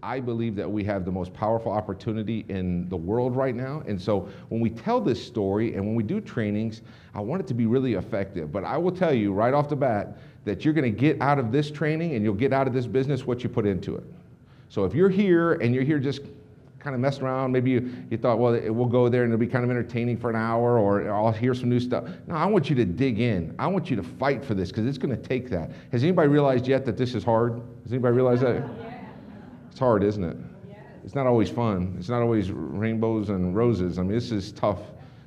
I believe that we have the most powerful opportunity in the world right now. And so when we tell this story and when we do trainings, I want it to be really effective. But I will tell you right off the bat that you're going to get out of this training and you'll get out of this business what you put into it. So if you're here and you're here just kind of messing around, maybe you thought, well, we'll go there and it'll be kind of entertaining for an hour, or I'll hear some new stuff. No, I want you to dig in. I want you to fight for this because it's going to take that. Has anybody realized yet that this is hard? Has anybody realized that? It's hard, isn't it? It's not always fun. It's not always rainbows and roses. I mean, this is tough.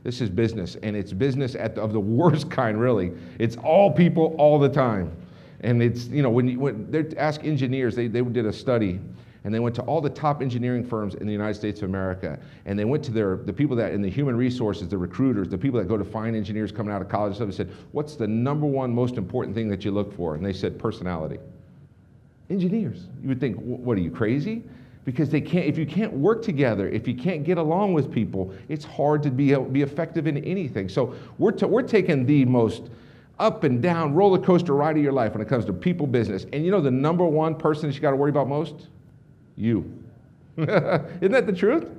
This is business, and it's business of the worst kind, really. It's all people all the time. And it's, you know, when they ask engineers, they did a study, and they went to all the top engineering firms in the United States of America, and they went to the people that in the human resources, the recruiters, the people that go to find engineers coming out of college and stuff, and said, what's the number one most important thing that you look for? And they said, personality. Engineers. You would think, what are you, crazy? Because they can't, if you can't work together, if you can't get along with people, it's hard to be effective in anything. So we're taking the most up and down roller coaster ride of your life when it comes to people business. And you know the number one person that you got to worry about most? You. Isn't that the truth?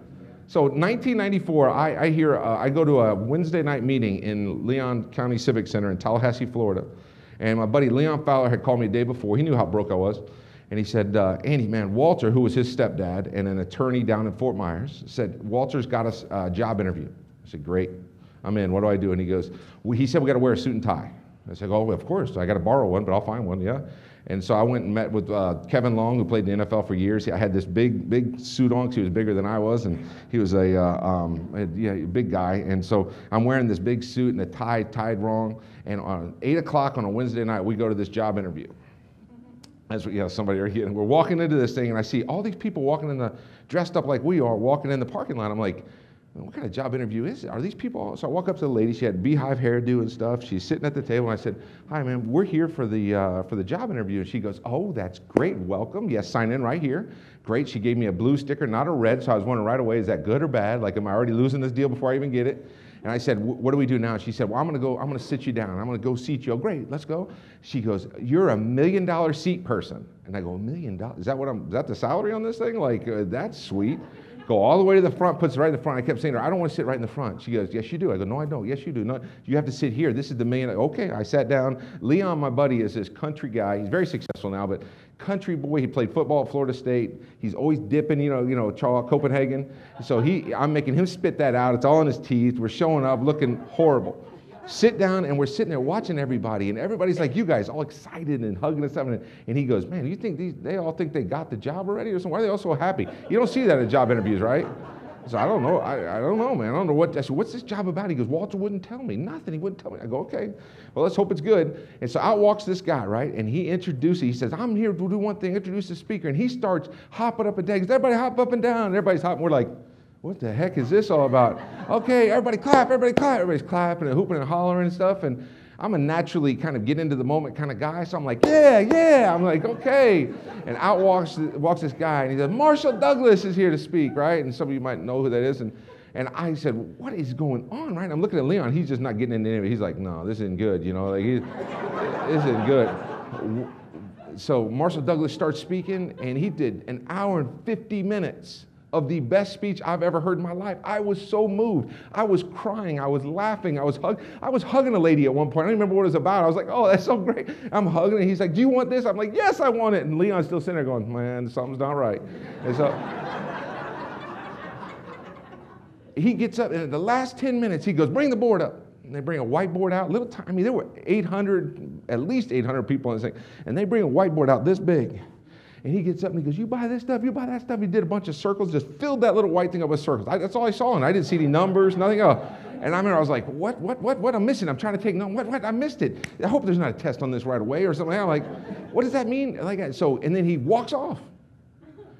So 1994, I go to a Wednesday night meeting in Leon County Civic Center in Tallahassee, Florida. And my buddy Leon Fowler had called me the day before. He knew how broke I was. And he said, Andy, man, Walter, who was his stepdad and an attorney down in Fort Myers, said, Walter's got us a job interview. I said, great, I'm in, what do I do? And he goes, he said we got to wear a suit and tie. I said, oh, of course, I got to borrow one, but I'll find one, yeah. And so I went and met with Kevin Long, who played in the NFL for years. I had this big suit on because he was bigger than I was, and he was a big guy. And so I'm wearing this big suit and a tie tied wrong. And on 8 o'clock on a Wednesday night, we go to this job interview. As somebody are here, and we're walking into this thing, and I see all these people walking dressed up like we are, walking in the parking lot. I'm like, what kind of job interview is it? Are these people? So I walk up to the lady. She had beehive hairdo and stuff. She's sitting at the table, and I said, hi, ma'am, we're here for the job interview. And she goes, oh, that's great. Welcome. Yes, sign in right here. Great. She gave me a blue sticker, not a red. So I was wondering right away, is that good or bad? Like, am I already losing this deal before I even get it? And I said, what do we do now? And she said, well, I'm going to sit you down. I'm going to go seat you. Oh, great, let's go. She goes, you're $1 million seat person. And I go, $1 million? Is that the salary on this thing? Like, that's sweet. Go all the way to the front, puts it right in the front. I kept saying to her, I don't want to sit right in the front. She goes, yes, you do. I go, no, I don't. Yes, you do. No, you have to sit here. This is the $1 million. Okay, I sat down. Leon, my buddy, is this country guy. He's very successful now, but country boy. He played football at Florida State. He's always dipping, Charles Copenhagen. So I'm making him spit that out. It's all in his teeth. We're showing up looking horrible. Sit down, and we're sitting there watching everybody, and everybody's like you guys, all excited and hugging and stuff. And he goes, man, you think they all think they got the job already or something? Why are they all so happy? You don't see that at job interviews, right? So I don't know. I don't know, man. I don't know what. I said, what's this job about? He goes, Walter wouldn't tell me. Nothing. He wouldn't tell me. I go, okay. Well, let's hope it's good. And so out walks this guy, right? And he introduces. He says, I'm here to do one thing. Introduce the speaker. And he starts hopping up and down. He goes, everybody hop up and down. And everybody's hopping. We're like, what the heck is this all about? Okay, everybody clap. Everybody clap. Everybody's clapping and hooping and hollering and stuff. And I'm a naturally kind of get into the moment kind of guy, so I'm like, yeah. I'm like, okay. And out walks this guy, and he says, Marshall Douglas is here to speak, right? And some of you might know who that is. And I said, what is going on, right? I'm looking at Leon. He's just not getting into it. He's like, no, this isn't good, like this isn't good. So Marshall Douglas starts speaking, and he did an hour and 50 minutes of the best speech I've ever heard in my life. I was so moved. I was crying. I was laughing. I was hugging a lady at one point. I don't remember what it was about. I was like, oh, that's so great. I'm hugging her. He's like, do you want this? I'm like, yes, I want it. And Leon's still sitting there going, man, something's not right. And so he gets up, and in the last 10 minutes, he goes, bring the board up. And they bring a whiteboard out, little tiny. There were at least 800 people in this thing. And they bring a whiteboard out this big. And he gets up and he goes, you buy this stuff, you buy that stuff. He did a bunch of circles, just filled that little white thing up with circles. That's all I saw, and I didn't see any numbers, nothing else. And I remember I was like, what I'm missing? I'm trying to take notes. What? I missed it. I hope there's not a test on this right away or something. I'm like, what does that mean? And then he walks off.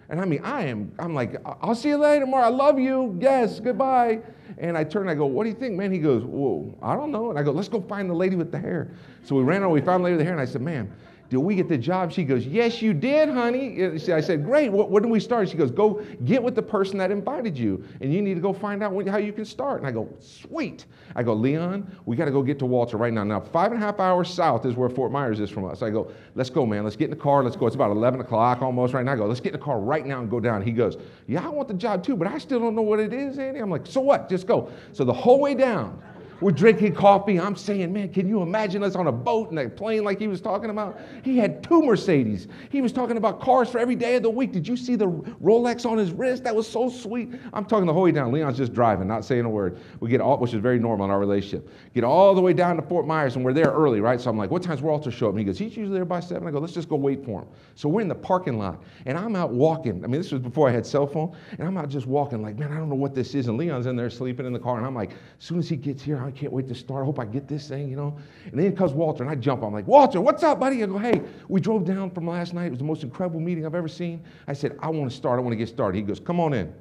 And I'm like, I'll see you later, Mark. I love you. Yes, goodbye. And I turn and I go, what do you think, man? He goes, whoa, I don't know. And I go, let's go find the lady with the hair. So we ran over, we found the lady with the hair, and I said, ma'am, did we get the job? She goes, yes, you did, honey. I said, great, when do we start? She goes, go get with the person that invited you, and you need to go find out how you can start. And I go, sweet. I go, Leon, we got to go get to Walter right now. Now, 5.5 hours south is where Fort Myers is from us. I go, let's go, man. Let's get in the car. Let's go. It's about 11 o'clock almost right now. I go, let's get in the car right now and go down. He goes, yeah, I want the job too, but I still don't know what it is, Andy. I'm like, so what? Just go. So the whole way down, we're drinking coffee. I'm saying, man, can you imagine us on a boat and a plane like he was talking about? He had 2 Mercedes. He was talking about cars for every day of the week. Did you see the Rolex on his wrist? That was so sweet. I'm talking the whole way down. Leon's just driving, not saying a word. We get all, which is very normal in our relationship. Get all the way down to Fort Myers, and we're there early, right? So I'm like, what time's Walter show up? And he goes, he's usually there by 7. I go, let's just go wait for him. So we're in the parking lot, and I'm out walking. I mean, this was before I had cell phone, and I'm out just walking like, man, I don't know what this is. And Leon's in there sleeping in the car, and I'm like, as soon as he gets here, I can't wait to start. I hope I get this thing, you know. And then comes Walter, and I jump. I'm like, Walter, what's up, buddy? I go, hey, we drove down from last night. It was the most incredible meeting I've ever seen. I said, I want to start. I want to get started. He goes, come on in.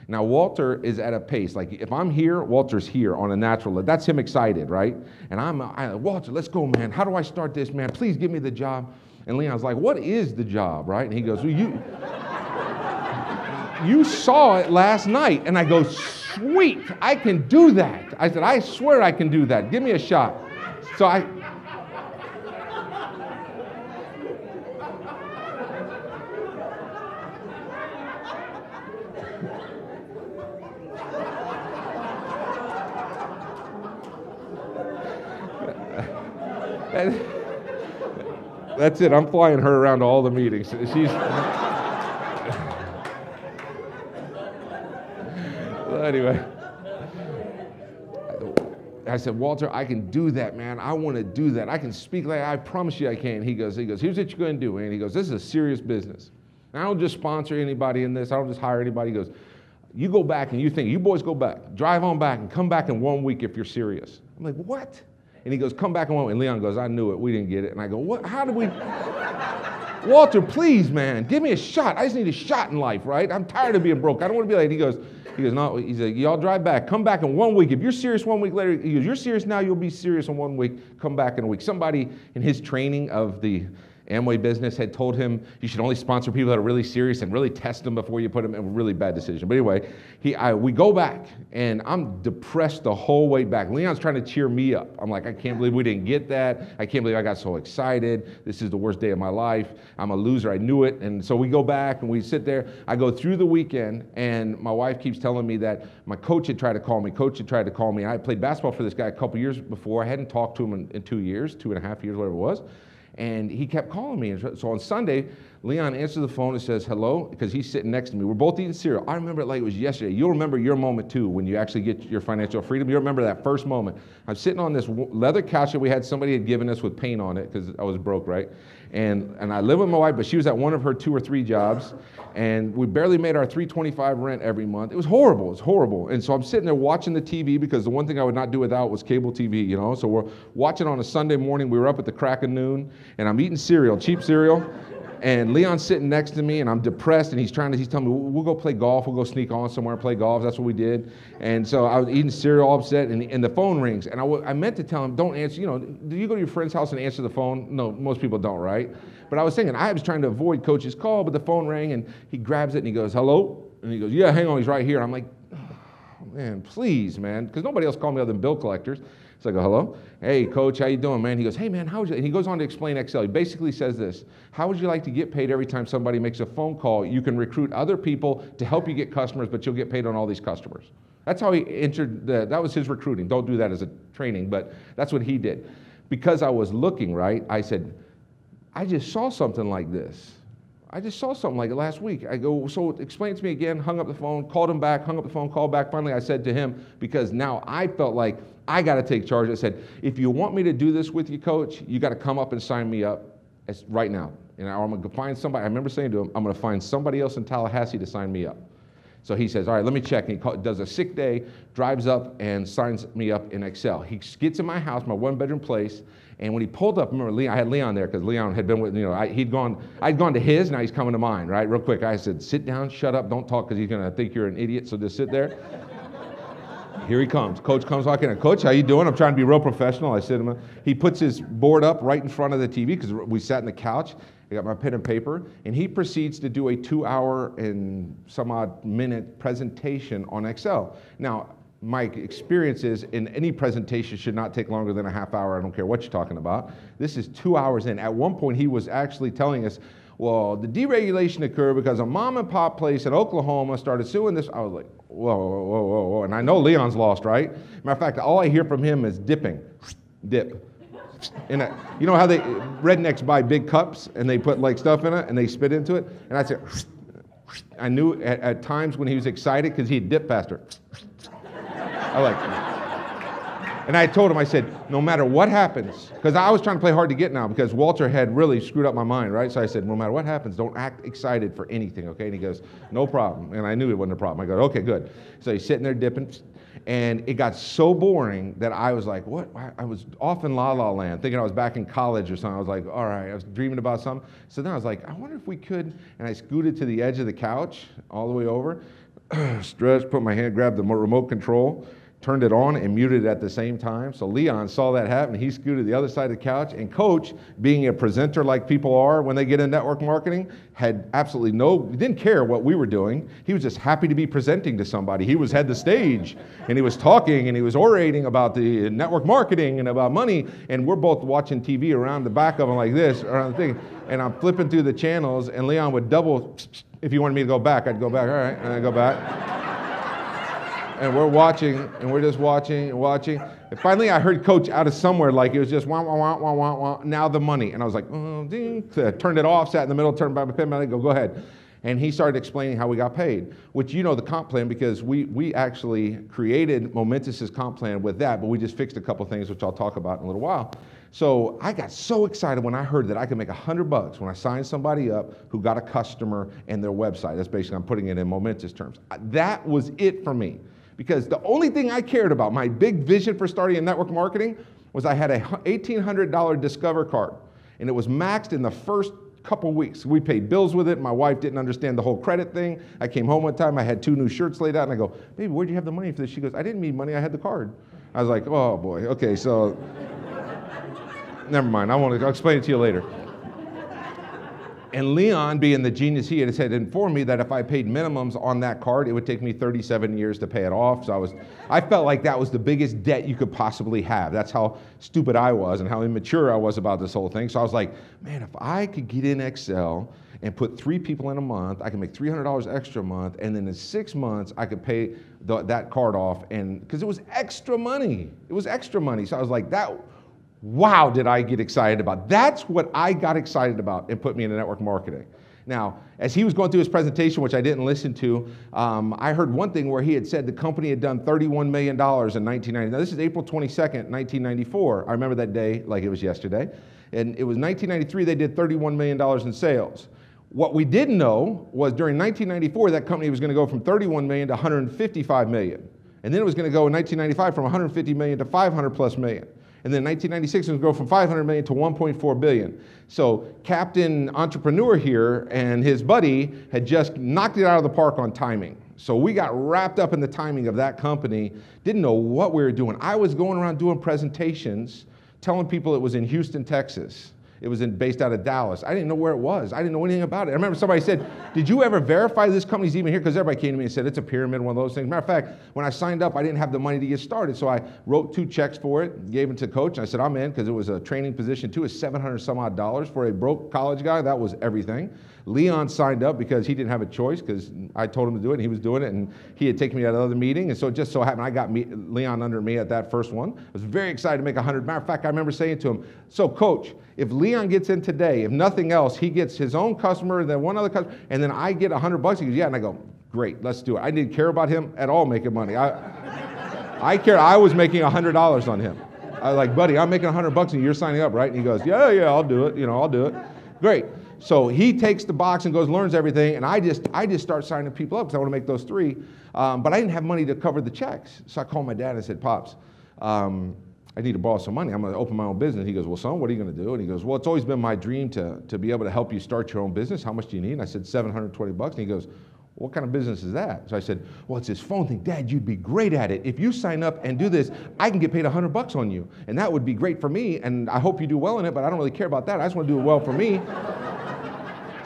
Now, Walter is at a pace. Like, if I'm here, Walter's here on a natural level. That's him excited, right? And I'm Walter, let's go, man. How do I start this, man? Please give me the job. And Leon's like, what is the job, right? And he goes, well, you saw it last night. And I go, sweet, I can do that. I said, I swear I can do that. Give me a shot. So that's it. I'm flying her around to all the meetings. She's... Well, anyway, I said, Walter, I can do that, man. I want to do that. I can speak like I promise you I can. He goes, here's what you're going to do. And he goes, this is a serious business. And I don't just sponsor anybody in this. I don't just hire anybody. He goes, you go back and you boys go back. Drive on back and come back in 1 week if you're serious. I'm like, what? And he goes, come back in 1 week. And Leon goes, I knew it. We didn't get it. And I go, what? How did we? Walter, please, man, give me a shot. I just need a shot in life, right? I'm tired of being broke. I don't want to be late. He goes, no. He's like, y'all drive back. Come back in 1 week. If you're serious 1 week later, he goes, you're serious now, you'll be serious in 1 week. Come back in a week. Somebody in his training of the Amway business had told him you should only sponsor people that are really serious and really test them before you put them in a really bad decision. But anyway, we go back, and I'm depressed the whole way back. Leon's trying to cheer me up. I'm like, I can't believe we didn't get that. I can't believe I got so excited. This is the worst day of my life. I'm a loser. I knew it. And so we go back, and we sit there. I go through the weekend, and my wife keeps telling me that my coach had tried to call me. I played basketball for this guy a couple years before. I hadn't talked to him in 2 years, 2.5 years, whatever it was. And he kept calling me. And so on Sunday, Leon answers the phone and says, hello, because he's sitting next to me. We're both eating cereal. I remember it like it was yesterday. You'll remember your moment too when you actually get your financial freedom. You'll remember that first moment. I'm sitting on this leather couch that somebody had given us with paint on it because I was broke, right? And I live with my wife, but she was at one of her 2 or 3 jobs, and we barely made our $325 rent every month. It was horrible. It was horrible. And so I'm sitting there watching the TV because the one thing I would not do without was cable TV, you know? So we're watching on a Sunday morning. We were up at the crack of noon, and I'm eating cereal, cheap cereal. And Leon's sitting next to me, and I'm depressed, and he's telling me, we'll go play golf, we'll go sneak on somewhere and play golf. That's what we did. And so I was eating cereal, all upset, and the phone rings. And I meant to tell him, don't answer, do you go to your friend's house and answer the phone? No, most people don't, right? But I was thinking, I was trying to avoid Coach's call, but the phone rang, and he grabs it, and he goes, hello? And he goes, yeah, hang on, he's right here. And I'm like, oh, man, please, man, because nobody else called me other than bill collectors. So I go, hello? Hey, Coach, how you doing, man? He goes, hey, man, how would you? And he goes on to explain Excel. He basically says this: how would you like to get paid every time somebody makes a phone call? You can recruit other people to help you get customers, but you'll get paid on all these customers. That's how he entered, that was his recruiting. Don't do that as a training, but that's what he did. Because I was looking, right, I said, I just saw something like this. I just saw something like it last week. I go, so explain to me again, hung up the phone, called him back, hung up the phone, called back. Finally, I said to him, because now I felt like I got to take charge. I said, if you want me to do this with you, Coach, you got to come up and sign me up right now. And I'm going to find somebody. I remember saying to him, I'm going to find somebody else in Tallahassee to sign me up. So he says, all right, let me check. And he does a sick day, drives up and signs me up in Excel. He gets in my house, my 1-bedroom place. And when he pulled up, remember, I had Leon there because Leon had been with, I'd gone to his, now he's coming to mine, right? Real quick, I said, sit down, shut up, don't talk because he's going to think you're an idiot, so just sit there. Here he comes. Coach comes walking in. Coach, how you doing? I'm trying to be real professional. I said to him, he puts his board up right in front of the TV because we sat in the couch. I got my pen and paper, and he proceeds to do a 2-hour and some odd minute presentation on Excel. Now, my experience is in any presentation should not take longer than a half hour. I don't care what you're talking about. This is 2 hours in. At one point, he was actually telling us, well, the deregulation occurred because a mom and pop place in Oklahoma started suing this. I was like, whoa, whoa, whoa, whoa, whoa. And I know Leon's lost, right? Matter of fact, all I hear from him is dipping, dip. And you know how they rednecks buy big cups and they put like stuff in it and they spit into it? And I said, I knew at times when he was excited because he'd dip faster. I like it. And I told him, I said, no matter what happens, because I was trying to play hard to get now because Walter had really screwed up my mind, right? So I said, no matter what happens, don't act excited for anything, okay? And he goes, no problem. And I knew it wasn't a problem. I go, okay, good. So he's sitting there dipping, and it got so boring that I was like, what? I was off in La La Land, thinking I was back in college or something. I was like, all right, I was dreaming about something. So then I was like, I wonder if we could, and I scooted to the edge of the couch all the way over, stretched, put my hand, grabbed the remote control, turned it on and muted it at the same time. So Leon saw that happen. He scooted to the other side of the couch, and Coach, being a presenter like people are when they get in network marketing, had absolutely he didn't care what we were doing. He was just happy to be presenting to somebody. He had the stage, and he was talking, and he was orating about the network marketing and about money, and we're both watching TV around the back of him like this, around the thing, and I'm flipping through the channels, and Leon would double, if you wanted me to go back, I'd go back, all right, and I'd go back. And we're watching, and we're just watching and watching. And finally, I heard Coach out of somewhere, like it was just wah, wah, wah, wah, wah, wah, now the money. And I was like, oh, ding. Turned it off, sat in the middle, turned by my pen, and I go ahead. And he started explaining how we got paid, which you know the comp plan because we actually created Momentus's comp plan with that, but we just fixed a couple things, which I'll talk about in a little while. So I got so excited when I heard that I could make $100 when I signed somebody up who got a customer and their website. That's basically, I'm putting it in Momentus terms. That was it for me. Because the only thing I cared about, my big vision for starting in network marketing, was I had a $1,800 Discover card, and it was maxed in the first couple weeks. We paid bills with it. My wife didn't understand the whole credit thing. I came home one time, I had 2 new shirts laid out, and I go, baby, where'd you have the money for this? She goes, I didn't need money, I had the card. I was like, oh boy, okay, so, never mind, I'll explain it to you later. And Leon, being the genius he had informed me that if I paid minimums on that card, it would take me 37 years to pay it off. So I felt like that was the biggest debt you could possibly have. That's how stupid I was and how immature I was about this whole thing. So I was like, man, if I could get in Excel and put 3 people in a month, I could make $300 extra a month, and then in 6 months, I could pay that card off, and because it was extra money. It was extra money. So I was like, wow, did I get excited about. That's what I got excited about and put me into network marketing. Now, as he was going through his presentation, which I didn't listen to, I heard one thing where he had said the company had done $31 million in 1990. Now, this is April 22nd, 1994. I remember that day like it was yesterday. And it was 1993, they did $31 million in sales. What we didn't know was during 1994, that company was going to go from 31 million to 155 million. And then it was going to go in 1995 from 150 million to 500 plus million. And then in 1996, it was going to go from 500 million to 1.4 billion. So Captain Entrepreneur here and his buddy had just knocked it out of the park on timing. So we got wrapped up in the timing of that company, didn't know what we were doing. I was going around doing presentations, telling people it was in Houston, Texas. It was based out of Dallas. I didn't know where it was. I didn't know anything about it. I remember somebody said, did you ever verify this company's even here? Because everybody came to me and said, it's a pyramid, one of those things. Matter of fact, when I signed up, I didn't have the money to get started. So I wrote 2 checks for it, gave them to Coach, and I said, I'm in, because it was a training position too. It was $700 some odd for a broke college guy. That was everything. Leon signed up because he didn't have a choice, because I told him to do it, and he was doing it, and he had taken me to another meeting, and so it just so happened I got Leon under me at that first one. I was very excited to make 100. Matter of fact, I remember saying to him, so Coach, if Leon gets in today, if nothing else, he gets his own customer, then one other customer, and then I get $100. He goes, yeah, and I go, great, let's do it. I didn't care about him at all making money. I was making $100 on him. I was like, buddy, I'm making $100 and you're signing up, right? And he goes, yeah, I'll do it. I'll do it. Great. So he takes the box and goes, learns everything, and I just start signing people up because I want to make those 3. But I didn't have money to cover the checks. So I called my dad and said, Pops, I need to borrow some money. I'm going to open my own business. He goes, well, son, what are you going to do? And he goes, well, it's always been my dream to be able to help you start your own business. How much do you need? And I said, $720. And he goes, what kind of business is that? So I said, well, it's this phone thing. Dad, you'd be great at it. If you sign up and do this, I can get paid $100 on you. And that would be great for me. And I hope you do well in it, but I don't really care about that. I just want to do it well for me.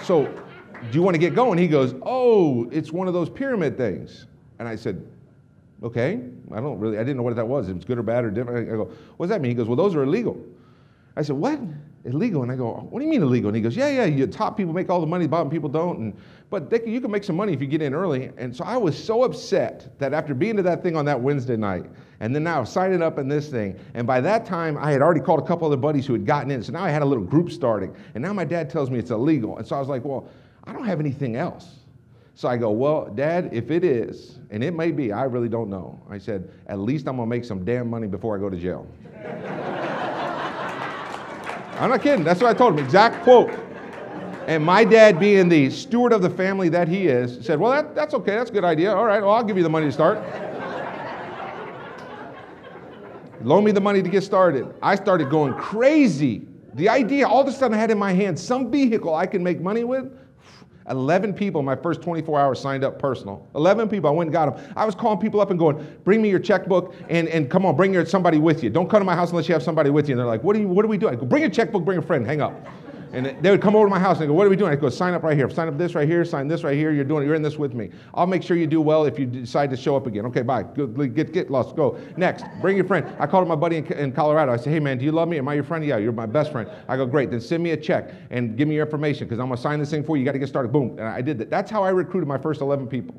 So do you want to get going? He goes, oh, it's one of those pyramid things. And I said, okay, I didn't know what that was. If it's good or bad or different. I go, what does that mean? He goes, well, those are illegal. I said, what? Illegal? And I go, what do you mean illegal? And he goes, yeah, you top people make all the money, bottom people don't. But you can make some money if you get in early. And so I was so upset that after being to that thing on that Wednesday night, and then now signing up in this thing, and by that time I had already called a couple other buddies who had gotten in. So now I had a little group starting. And now my dad tells me it's illegal. And so I was like, well, I don't have anything else. So I go, well, Dad, if it is, and it may be, I really don't know. I said, at least I'm going to make some damn money before I go to jail. I'm not kidding. That's what I told him. Exact quote. And my dad, being the steward of the family that he is, said, well, that's okay. That's a good idea. All right, well, I'll give you the money to start. Loan me the money to get started. I started going crazy. The idea, all of a sudden I had in my hand some vehicle I can make money with. 11 people in my first 24 hours signed up personal. 11 people, I went and got them. I was calling people up and going, bring me your checkbook and come on, bring somebody with you. Don't come to my house unless you have somebody with you. And they're like, what do we do? I go, bring your checkbook, bring a friend, hang up. And they would come over to my house and I go, what are we doing? I go, sign up right here. Sign up this right here, sign this right here. You're in this with me. I'll make sure you do well if you decide to show up again. Okay, bye. Get lost. Go. Next, bring your friend. I called my buddy in Colorado. I said, hey man, do you love me? Am I your friend? Yeah, you're my best friend. I go, great. Then send me a check and give me your information because I'm going to sign this thing for you. You got to get started. Boom. And I did that. That's how I recruited my first 11 people.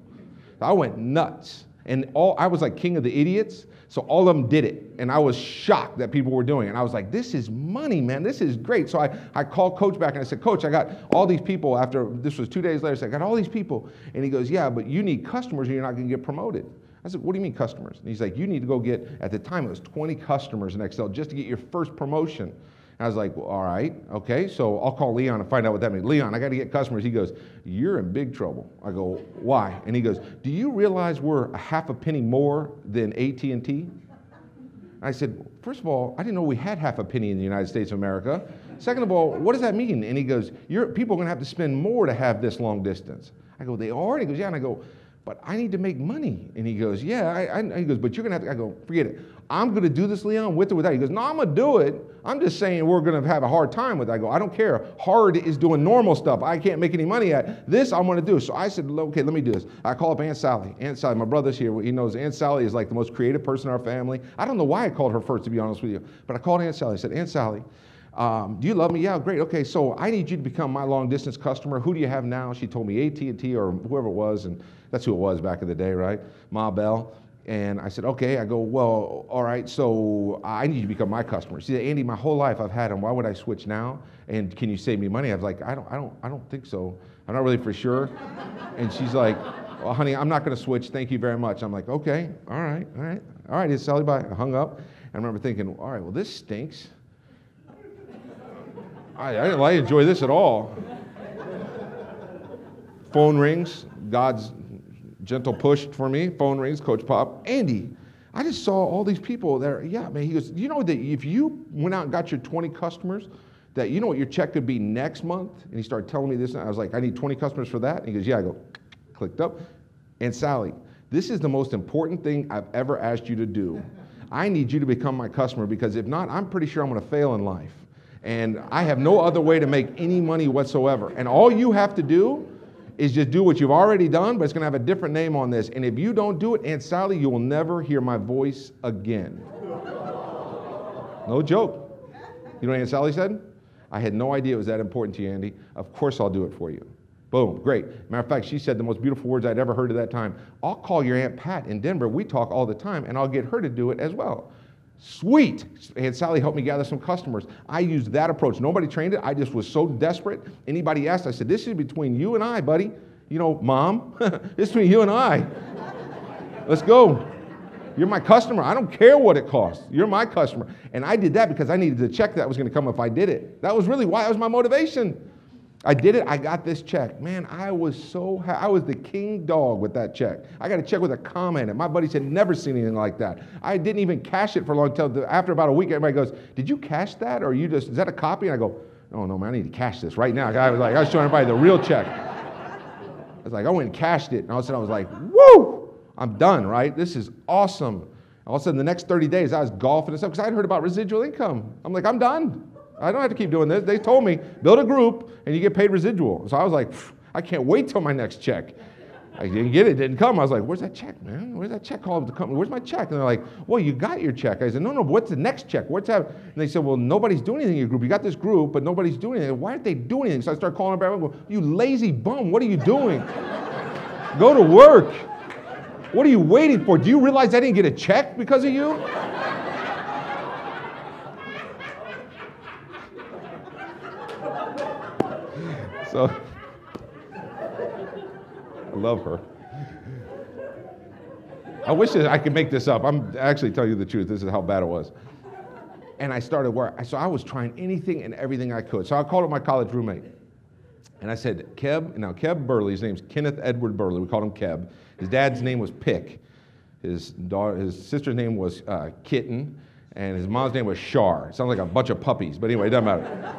I went nuts. And I was like king of the idiots. So all of them did it. And I was shocked that people were doing it. And I was like, this is money, man. This is great. So I called Coach back and I said, Coach, I got all these people after, this was 2 days later, I said, I got all these people. And he goes, yeah, but you need customers or you're not going to get promoted. I said, what do you mean customers? And he's like, you need to go get, at the time it was 20 customers in Excel just to get your first promotion. And I was like, well, all right, okay, so I'll call Leon and find out what that means. Leon, I got to get customers. He goes, you're in big trouble. I go, why? And he goes, do you realize we're a half a penny more than AT&T? I said, first of all, I didn't know we had half a penny in the United States of America. Second of all, what does that mean? And he goes, people are going to have to spend more to have this long distance. I go, they are? And he goes, yeah. And I go, but I need to make money. And he goes, yeah. He goes, but you're going to have to. I go, forget it. I'm going to do this, Leon, with or without. He goes, no, I'm going to do it. I'm just saying we're going to have a hard time with it. I go, I don't care. Hard is doing normal stuff. I can't make any money at it. This I'm going to do. So I said, okay, let me do this. I call up Aunt Sally. Aunt Sally, my brother's here. He knows Aunt Sally is like the most creative person in our family. I don't know why I called her first, to be honest with you. But I called Aunt Sally. I said, Aunt Sally, do you love me? Yeah, great. Okay, so I need you to become my long distance customer. Who do you have now? She told me AT&T or whoever it was, and that's who it was back in the day, right? Ma Bell. And I said, okay. I go, well, all right, so I need you to become my customer. She said, Andy, my whole life I've had them. Why would I switch now? And can you save me money? I was like, I don't think so. I'm not really for sure. And she's like, well, honey, I'm not going to switch. Thank you very much. I'm like, okay, all right. It's Sally, bye. I hung up. I remember thinking, all right, well, this stinks. I didn't enjoy this at all. Phone rings. God's gentle push for me. Phone rings. Coach Pop. Andy, I just saw all these people there. Yeah, man. He goes, you know that if you went out and got your 20 customers, that you know what your check could be next month? And he started telling me this. And I was like, I need 20 customers for that. And he goes, yeah. I go, clicked up. And Sally, this is the most important thing I've ever asked you to do. I need you to become my customer because if not, I'm pretty sure I'm going to fail in life. And I have no other way to make any money whatsoever. And all you have to do is just do what you've already done, but it's going to have a different name on this. And if you don't do it, Aunt Sally, you will never hear my voice again. No joke. You know what Aunt Sally said? I had no idea it was that important to you, Andy. Of course I'll do it for you. Boom, great. Matter of fact, she said the most beautiful words I'd ever heard at that time. I'll call your Aunt Pat in Denver. We talk all the time, and I'll get her to do it as well. Sweet. Aunt Sally helped me gather some customers. I used that approach. Nobody trained it. I just was so desperate. Anybody asked, I said, this is between you and I, buddy. You know, Mom, this is between you and I. Let's go. You're my customer. I don't care what it costs. You're my customer. And I did that because I needed the check that was going to come if I did it. That was really why. That was my motivation. I did it. I got this check. Man, I was so happy. I was the king dog with that check. I got a check with a comma in it. My buddies had never seen anything like that. I didn't even cash it for a long time. After about a week, everybody goes, did you cash that? Or is that a copy? And I go, oh no, man, I need to cash this right now. I was showing everybody the real check. was like, I went and cashed it. And all of a sudden I was like, woo, I'm done, right? This is awesome. All of a sudden the next 30 days I was golfing and stuff because I'd heard about residual income. I'm like, I'm done. I don't have to keep doing this. They told me, build a group and you get paid residual. So I was like, I can't wait till my next check. I didn't get it, didn't come. I was like, where's that check, man? Where's that check called the company? Where's my check? And they're like, well, you got your check. I said, no, what's the next check? What's that? And they said, well, nobody's doing anything in your group. You got this group, but nobody's doing anything. Why aren't they doing anything? So I started calling them back and go, you lazy bum, what are you doing? Go to work. What are you waiting for? Do you realize I didn't get a check because of you? So, I love her. I wish I could make this up. I'm actually telling you the truth. This is how bad it was. And I started work. So I was trying anything and everything I could. So I called up my college roommate. And I said, Keb, now Keb Burley, his name's Kenneth Edward Burley. We called him Keb. His dad's name was Pick. His sister's name was Kitten. And his mom's name was Shar. It sounds like a bunch of puppies. But anyway, it doesn't matter.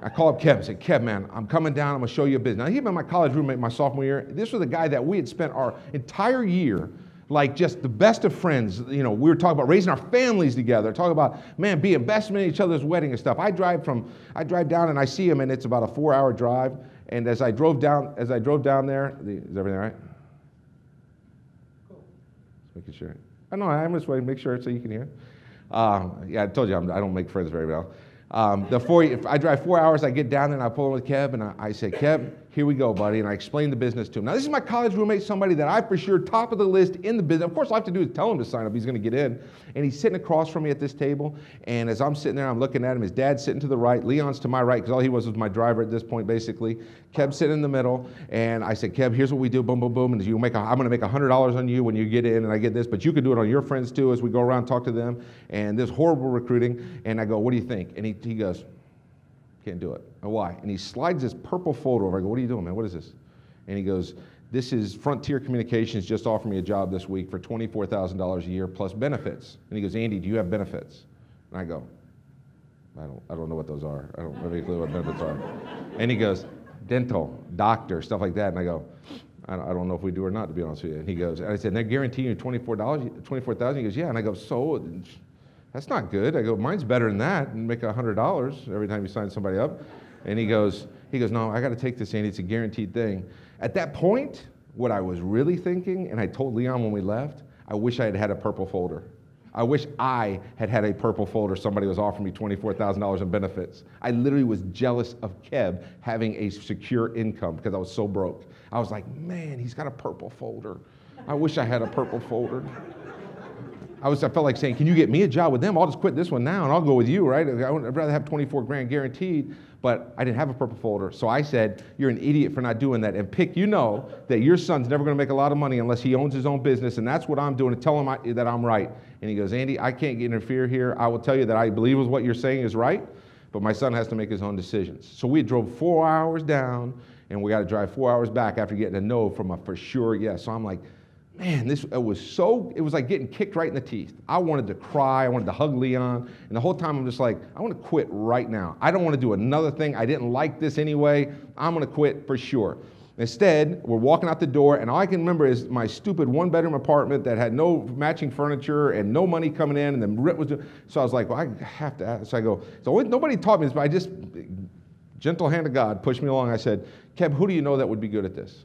I called up Keb and said, Keb, man, I'm coming down. I'm going to show you a business. Now, he'd been my college roommate my sophomore year. This was the guy that we had spent our entire year like just the best of friends. You know, we were talking about raising our families together, talking about, man, being best men at each other's wedding and stuff. I drive down and I see him, and it's about a 4-hour drive. And as I drove down there, is everything all right? Cool. Just making sure. I know, I'm just waiting to make sure so you can hear. Yeah, I told you I don't make friends very well. I drive 4 hours, I get down there and I pull in with Keb and I say, Keb, here we go, buddy. And I explain the business to him. Now, this is my college roommate, somebody that I for sure top of the list in the business. Of course, all I have to do is tell him to sign up. He's going to get in. And he's sitting across from me at this table. And as I'm sitting there, I'm looking at him. His dad's sitting to the right. Leon's to my right because all he was my driver at this point, basically. Keb's sitting in the middle. And I said, Keb, here's what we do. Boom, boom, boom. And I'm going to make $100 on you when you get in and I get this. But you can do it on your friends too as we go around and talk to them. And there's horrible recruiting. And I go, what do you think? And he goes, can't do it. Why? And he slides this purple folder over. I go, what are you doing, man? What is this? And he goes, this is Frontier Communications just offered me a job this week for $24,000 a year plus benefits. And he goes, Andy, do you have benefits? And I go, I don't know what those are. I don't have any clue what benefits are. And he goes, dental, doctor, stuff like that. And I go, I don't know if we do or not, to be honest with you. And he goes, and I said, they're guaranteeing you $24,000? He goes, yeah. And I go, so that's not good. I go, mine's better than that, and make $100 every time you sign somebody up. And he goes, no, I got to take this, Andy. It's a guaranteed thing. At that point, what I was really thinking, and I told Leon when we left, I wish I had had a purple folder. I wish I had had a purple folder. Somebody was offering me $24,000 in benefits. I literally was jealous of Keb having a secure income because I was so broke. I was like, man, he's got a purple folder. I wish I had a purple folder. I felt like saying, can you get me a job with them? I'll just quit this one now and I'll go with you, right? I'd rather have 24 grand guaranteed, but I didn't have a purple folder. So I said, you're an idiot for not doing that. And Pick, you know that your son's never gonna make a lot of money unless he owns his own business, and that's what I'm doing, to tell him that I'm right. And he goes, Andy, I can't interfere here. I will tell you that I believe what you're saying is right, but my son has to make his own decisions. So we drove 4 hours down, and we got to drive 4 hours back after getting a no from a for sure yes. So I'm like, man, it was like getting kicked right in the teeth. I wanted to cry, I wanted to hug Leon, and the whole time I'm just like, I want to quit right now. I don't want to do another thing. I didn't like this anyway. I'm going to quit for sure. Instead, we're walking out the door, and all I can remember is my stupid one-bedroom apartment that had no matching furniture and no money coming in, and the rent was due. So I was like, well, I have to ask. So I go, so nobody taught me this, but I just, gentle hand of God pushed me along. I said, Keb, who do you know that would be good at this?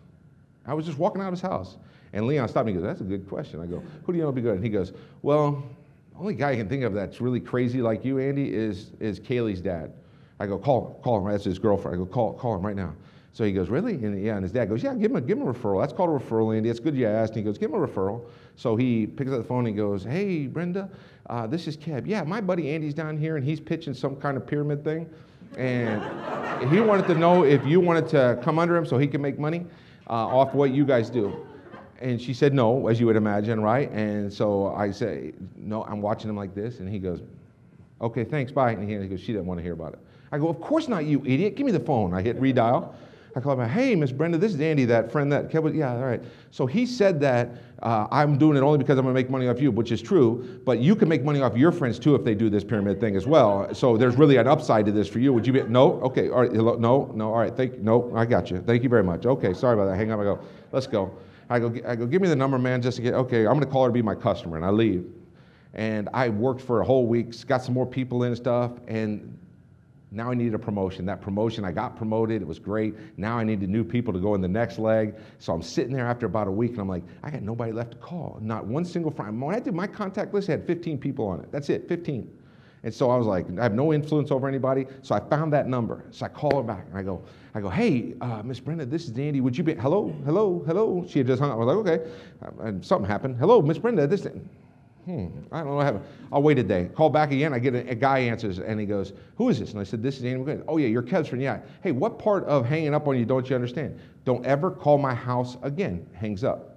I was just walking out of his house. And Leon stopped me and goes, that's a good question. I go, who do you know would be good? And he goes, well, the only guy I can think of that's really crazy like you, Andy, is Kaylee's dad. I go, call him. That's his girlfriend. I go, call him right now. So he goes, really? And his dad goes, yeah, give him a referral. That's called a referral, Andy. It's good you asked. And he goes, give him a referral. So he picks up the phone and he goes, hey, Brenda, this is Keb. Yeah, my buddy Andy's down here, and he's pitching some kind of pyramid thing. And he wanted to know if you wanted to come under him so he can make money off what you guys do. And she said no, as you would imagine, right? And so I say, no, I'm watching him like this. And he goes, okay, thanks, bye. And he goes, she didn't want to hear about it. I go, of course not, you idiot. Give me the phone. I hit redial. I call him, hey, Miss Brenda, this is Andy, that friend that kept with, yeah, all right. So he said that I'm doing it only because I'm going to make money off you, which is true, but you can make money off your friends too if they do this pyramid thing as well. So there's really an upside to this for you. Would you be, no? Okay, all right, hello, no, all right, no, I got you. Thank you very much. Okay, sorry about that. Hang up, I go, let's go. I go, give me the number, man, just to get, okay, I'm going to call her to be my customer, and I leave. And I worked for a whole week, got some more people in and stuff, and now I needed a promotion. That promotion, I got promoted. It was great. Now I needed new people to go in the next leg. So I'm sitting there after about a week, and I'm like, I got nobody left to call. Not one single friend. When I did my contact list, it had 15 people on it. That's it, 15. And so I was like, I have no influence over anybody. So I found that number. So I call her back, and I go, hey, Miss Brenda, this is Andy. Would you be, hello? She had just hung up. I was like, okay. And something happened. Hello, Miss Brenda, this thing. I don't know what happened. I'll wait a day. Call back again. I get a guy answers, and he goes, who is this? And I said, this is Andy. Oh, yeah, you're Kev's friend. Yeah. Hey, what part of hanging up on you don't you understand? Don't ever call my house again. Hangs up.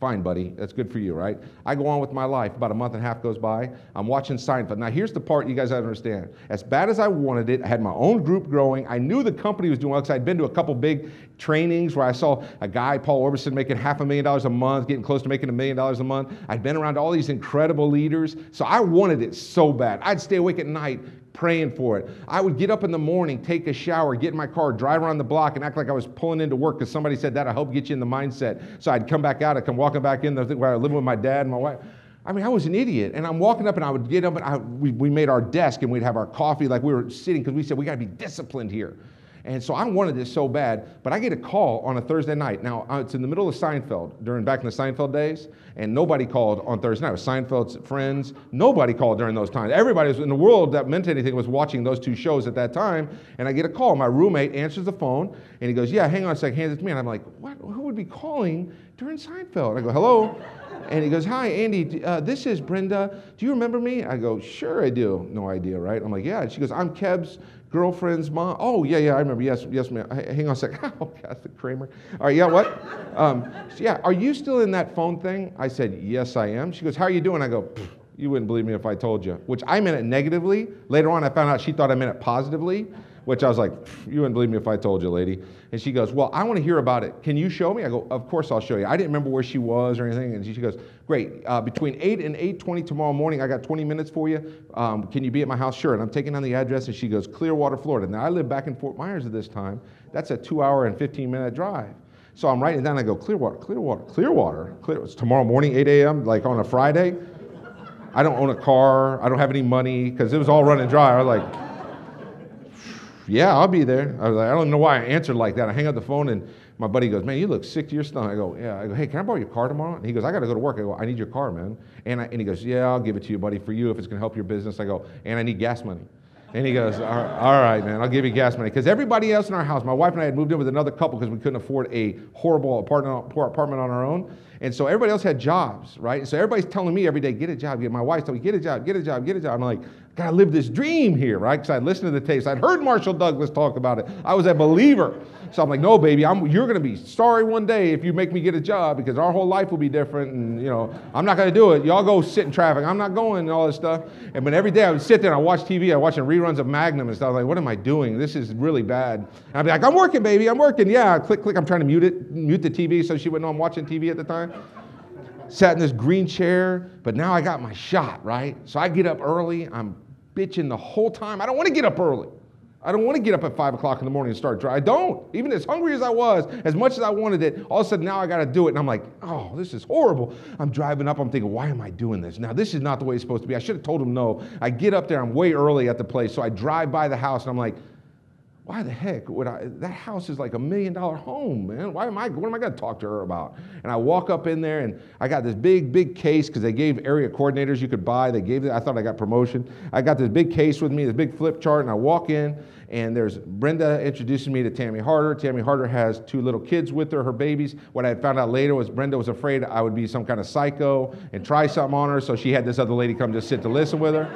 Fine, buddy. That's good for you, right? I go on with my life. About a month and a half goes by. I'm watching Seinfeld. Now, here's the part you guys have to understand. As bad as I wanted it, I had my own group growing. I knew the company was doing well because I'd been to a couple big trainings where I saw a guy, Paul Orbison, making $500,000 a month, getting close to making $1 million a month. I'd been around all these incredible leaders, so I wanted it so bad. I'd stay awake at night praying for it. I would get up in the morning, take a shower, get in my car, drive around the block, and act like I was pulling into work because somebody said that'll help get you in the mindset. So I'd come back out, I'd come walking back in where I was living with my dad and my wife. I mean, I was an idiot. And I'm walking up, and I would get up, and we made our desk, and we'd have our coffee like we were sitting because we said, we got to be disciplined here. And so I wanted this so bad, but I get a call on a Thursday night. Now, it's in the middle of Seinfeld, back in the Seinfeld days, and nobody called on Thursday night. It was Seinfeld's friends. Nobody called during those times. Everybody was in the world that meant anything was watching those two shows at that time, and I get a call. My roommate answers the phone, and he goes, yeah, hang on a second, hands it to me. And I'm like, what? Who would be calling during Seinfeld? And I go, hello? And he goes, hi, Andy, this is Brenda. Do you remember me? I go, sure I do. No idea, right? I'm like, yeah. And she goes, I'm Kev's girlfriend's mom. Oh, yeah, I remember. Yes, ma'am. Hang on a second. Oh, God, the Kramer. All right, yeah, what? Yeah, are you still in that phone thing? I said, yes, I am. She goes, how are you doing? I go, you wouldn't believe me if I told you, which I meant it negatively. Later on, I found out she thought I meant it positively, which I was like, you wouldn't believe me if I told you, lady. And she goes, well, I want to hear about it. Can you show me? I go, of course I'll show you. I didn't remember where she was or anything. And she goes, great. Between 8 and 8:20 tomorrow morning, I got 20 minutes for you. Can you be at my house? Sure. And I'm taking down the address, and she goes, Clearwater, Florida. Now, I live back in Fort Myers at this time. That's a 2-hour and 15-minute drive. So I'm writing it down. I go, Clearwater. It's tomorrow morning, 8 a.m., like on a Friday. I don't own a car. I don't have any money because it was all running dry. I was like, yeah, I'll be there. I was like, I don't know why I answered like that. I hang up the phone, and my buddy goes, man, you look sick to your stomach. I go, yeah. I go, hey, can I borrow your car tomorrow? And he goes, I got to go to work. I go, I need your car, man. And he goes, yeah, I'll give it to you, buddy, for you if it's going to help your business. I go, and I need gas money. And he goes, all right, man, I'll give you gas money. Because everybody else in our house, my wife and I had moved in with another couple because we couldn't afford a horrible apartment on our own. And so everybody else had jobs, right? And so everybody's telling me every day, get a job. My wife's telling me, get a job. I'm like, gotta live this dream here, right? Because I'd listened to the tapes. I'd heard Marshall Douglas talk about it. I was a believer. So I'm like, no, baby, you're gonna be sorry one day if you make me get a job because our whole life will be different. And I'm not gonna do it. Y'all go sit in traffic. I'm not going and all this stuff. But every day I would sit there and I watch TV. I was watching reruns of Magnum and stuff. I was like, what am I doing? This is really bad. And I'd be like, I'm working, baby. I'm working. Yeah, click. I'm trying to mute the TV so she wouldn't know I'm watching TV at the time. Sat in this green chair, but now I got my shot, right? So I get up early. I'm bitching the whole time. I don't want to get up early. I don't want to get up at 5 o'clock in the morning and start driving. I don't. Even as hungry as I was, as much as I wanted it, all of a sudden now I got to do it. And I'm like, oh, this is horrible. I'm driving up. I'm thinking, why am I doing this? Now, this is not the way it's supposed to be. I should have told him no. I get up there. I'm way early at the place. So I drive by the house, and I'm like, why the heck would that house is like $1 million home, man. What am I going to talk to her about? And I walk up in there, and I got this big case because they gave area coordinators you could buy. I thought I got promotion. I got this big case with me, this big flip chart, and I walk in, and there's Brenda introducing me to Tammy Harder. Tammy Harder has 2 little kids with her babies. What I had found out later was Brenda was afraid I would be some kind of psycho and try something on her, so she had this other lady come just sit to listen with her.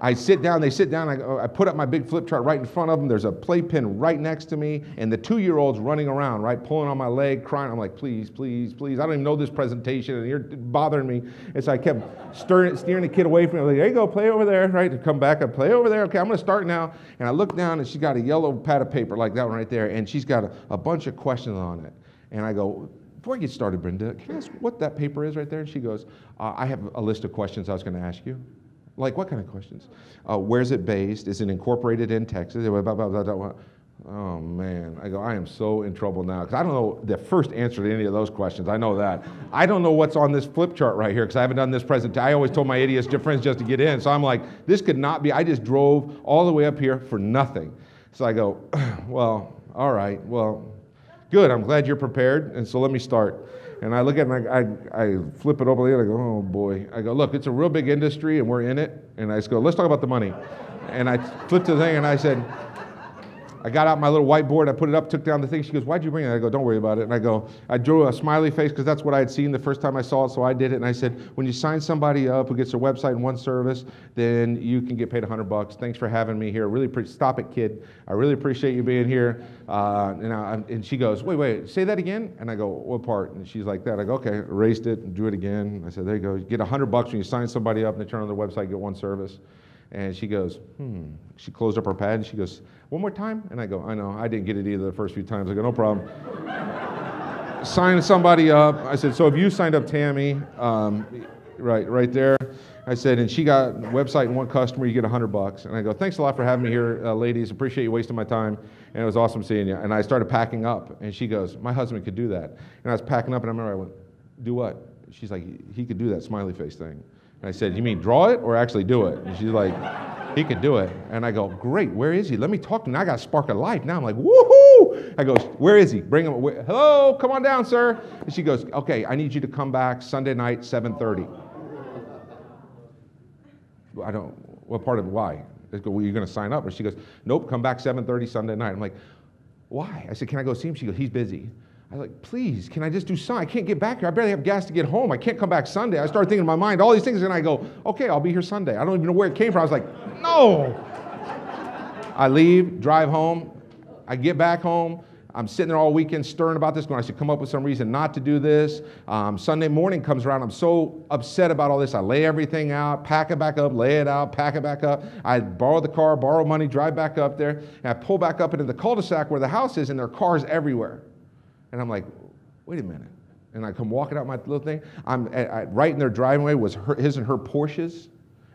I sit down, they sit down, I put up my big flip chart right in front of them. There's a playpen right next to me, and the 2-year-old's running around, right, pulling on my leg, crying. I'm like, please, please, please. I don't even know this presentation, and you're bothering me. And so I kept steering the kid away from me. I was like, there you go, play over there, right? To come back, I play over there. Okay, I'm going to start now. And I look down, and she's got a yellow pad of paper like that one right there, and she's got a bunch of questions on it. And I go, before I get started, Brenda, can I ask what that paper is right there? And she goes, I have a list of questions I was going to ask you. Like, what kind of questions? Where's it based? Is it incorporated in Texas? Oh, man. I go, I am so in trouble now, because I don't know the first answer to any of those questions. I know that. I don't know what's on this flip chart right here, because I haven't done this presentation. I always told my idiots friends just to get in. So I'm like, this could not be. I just drove all the way up here for nothing. So I go, well, all right, well, good. I'm glad you're prepared, and so let me start. And I look at it, and I flip it over there, and I go, oh boy. I go, look, it's a real big industry, and we're in it. And I just go, let's talk about the money. And I flipped the thing, and I said, I got out my little whiteboard, I put it up, took down the thing. She goes, why'd you bring it? I go, don't worry about it. And I drew a smiley face, because that's what I had seen the first time I saw it, so I did it. And I said, when you sign somebody up who gets their website and one service, then you can get paid $100. Thanks for having me here. Stop it, kid. I really appreciate you being here. And she goes, wait, say that again? And I go, what part? And she's like that. I go, okay, erased it and drew it again. I said, there you go. You get $100 when you sign somebody up and they turn on their website, get one service. And she goes, She closed up her pad and she goes, one more time? And I go, I know, I didn't get it either the first few times. I go, no problem. Sign somebody up. I said, so if you signed up Tammy, right there. I said, and she got website and one customer, you get $100. And I go, thanks a lot for having me here, ladies. Appreciate you wasting my time. And it was awesome seeing you. And I started packing up. And she goes, my husband could do that. And I was packing up, and I remember I went, do what? She's like, he could do that smiley face thing. And I said, you mean draw it or actually do it? And she's like, he could do it. And I go, great, where is he? Let me talk to him. Now I got a spark of life. Now I'm like, woohoo! I go, where is he? Bring him. Hello, come on down, sir. And she goes, okay, I need you to come back Sunday night, 7:30. What part of it, why? I go, well, you're going to sign up? And she goes, nope, come back 7:30 Sunday night. I'm like, why? I said, can I go see him? She goes, he's busy. I was like, please, can I just do something? I can't get back here. I barely have gas to get home. I can't come back Sunday. I started thinking in my mind, all these things, and I go, okay, I'll be here Sunday. I don't even know where it came from. I was like, no. I leave, drive home. I get back home. I'm sitting there all weekend stirring about this, going, I should come up with some reason not to do this. Sunday morning comes around. I'm so upset about all this. I lay everything out, pack it back up, lay it out, pack it back up. I borrow the car, borrow money, drive back up there, and I pull back up into the cul-de-sac where the house is, and there are cars everywhere. And I'm like, wait a minute. And I come walking out my little thing. Right in their driveway was his and her Porsches.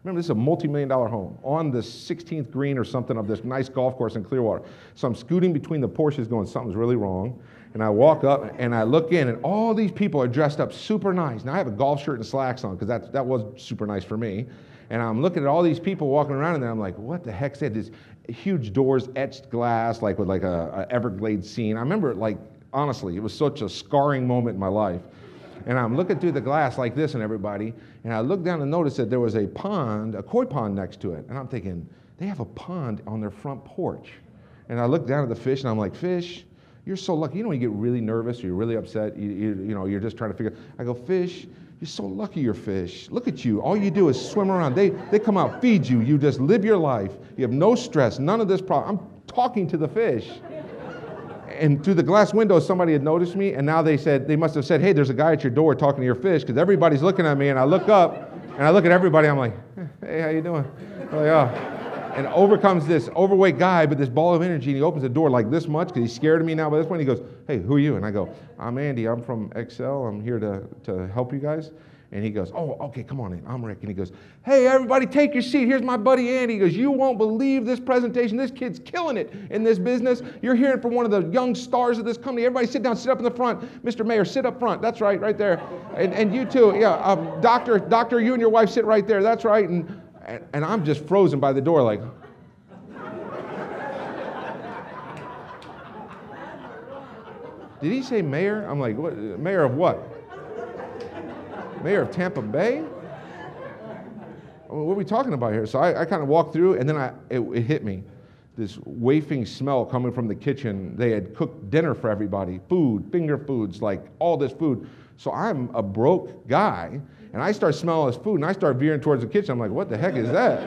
Remember, this is a multi-million-dollar home on the 16th green or something of this nice golf course in Clearwater. So I'm scooting between the Porsches going, something's really wrong. And I walk up and I look in, and all these people are dressed up super nice. Now I have a golf shirt and slacks on, because that was super nice for me. And I'm looking at all these people walking around in there. I'm like, what the heck's that? This huge doors, etched glass, like with like a Everglades scene. I remember it like, honestly, it was such a scarring moment in my life. And I'm looking through the glass like this and everybody, and I look down and notice that there was a pond, a koi pond next to it. And I'm thinking, they have a pond on their front porch. And I look down at the fish, and I'm like, fish, you're so lucky. You know when you get really nervous or you're really upset, you're just trying to figure. I go, fish, you're so lucky you're fish. Look at you. All you do is swim around. They come out, feed you. You just live your life. You have no stress, none of this problem. I'm talking to the fish. And through the glass window, somebody had noticed me, and now they must have said, hey, there's a guy at your door talking to your fish, because everybody's looking at me, and I look up, and I look at everybody, I'm like, hey, how you doing? Oh, yeah. And over comes this overweight guy with this ball of energy, and he opens the door like this much, because he's scared of me now by this point. He goes, hey, who are you? And I go, I'm Andy, I'm from Excel, I'm here to help you guys. And he goes, oh, okay, come on in, I'm Rick. And he goes, hey, everybody, take your seat. Here's my buddy Andy. He goes, you won't believe this presentation. This kid's killing it in this business. You're hearing from one of the young stars of this company. Everybody sit down, sit up in the front. Mr. Mayor, sit up front. That's right, right there. And you too, yeah, doctor, you and your wife sit right there. That's right. And I'm just frozen by the door like, did he say mayor? I'm like, what? Mayor of what? Mayor of Tampa Bay? What are we talking about here? So I kind of walked through, and then it hit me. This wafting smell coming from the kitchen. They had cooked dinner for everybody, food, finger foods, like all this food. So I'm a broke guy, And I start smelling his food, and I start veering towards the kitchen. I'm like, what the heck is that?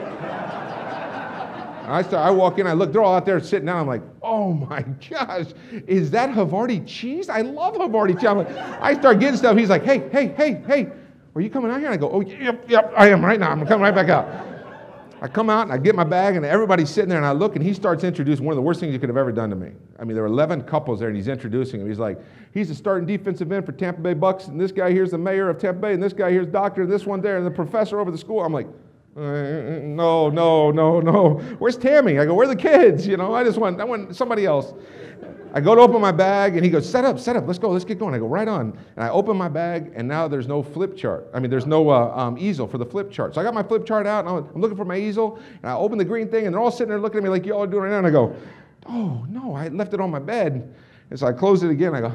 And I walk in, I look, they're all out there sitting down. I'm like, oh my gosh, is that Havarti cheese? I love Havarti cheese. I start getting stuff. He's like, hey, are you coming out here? And I go, oh, yep, I am right now. I'm coming right back out. I come out and I get my bag, and everybody's sitting there, and I look, and he starts introducing one of the worst things you could have ever done to me. I mean, there were 11 couples there, and he's introducing them. He's like, he's the starting defensive end for Tampa Bay Bucks, and this guy here's the mayor of Tampa Bay, and this guy here's doctor, and this one there, and the professor over the school. I'm like, no. Where's Tammy? I go, where are the kids? I want somebody else. I go to open my bag, and he goes, set up, let's go, let's get going. I go, right on. And I open my bag, and now there's no flip chart. I mean, there's no easel for the flip chart. So I got my flip chart out, and I'm looking for my easel, and I open the green thing, and they're all sitting there looking at me like you all are doing right now, and I go, oh, no, I left it on my bed. And so I close it again, I go,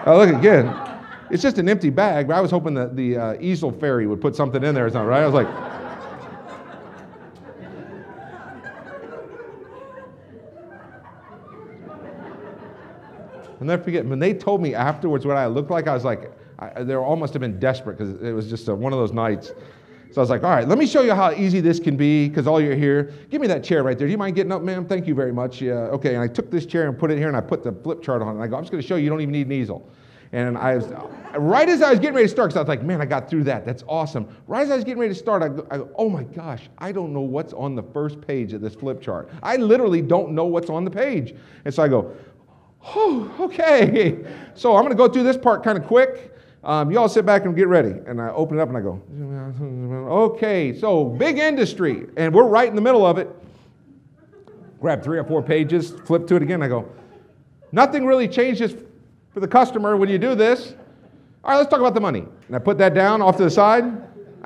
I look again. It's just an empty bag, but I was hoping that the easel fairy would put something in there or something, right? I was like, I'll never forget, when they told me afterwards what I looked like, I was like, they almost have been desperate because it was just one of those nights. So I was like, all right, let me show you how easy this can be because all you're here. Give me that chair right there. Do you mind getting up, ma'am? Thank you very much. Yeah, okay. And I took this chair and put it here, and I put the flip chart on it. And I go, I'm just going to show you don't even need an easel. And right as I was getting ready to start, because I was like, man, I got through that. That's awesome. Right as I was getting ready to start, I go, oh my gosh, I don't know what's on the first page of this flip chart. I literally don't know what's on the page. And so I go, oh, okay. So I'm going to go through this part kind of quick. You all sit back and get ready. And I open it up and I go, okay, so big industry. And we're right in the middle of it. Grab 3 or 4 pages, flip to it again. I go, nothing really changes for the customer when you do this. All right, let's talk about the money. And I put that down off to the side.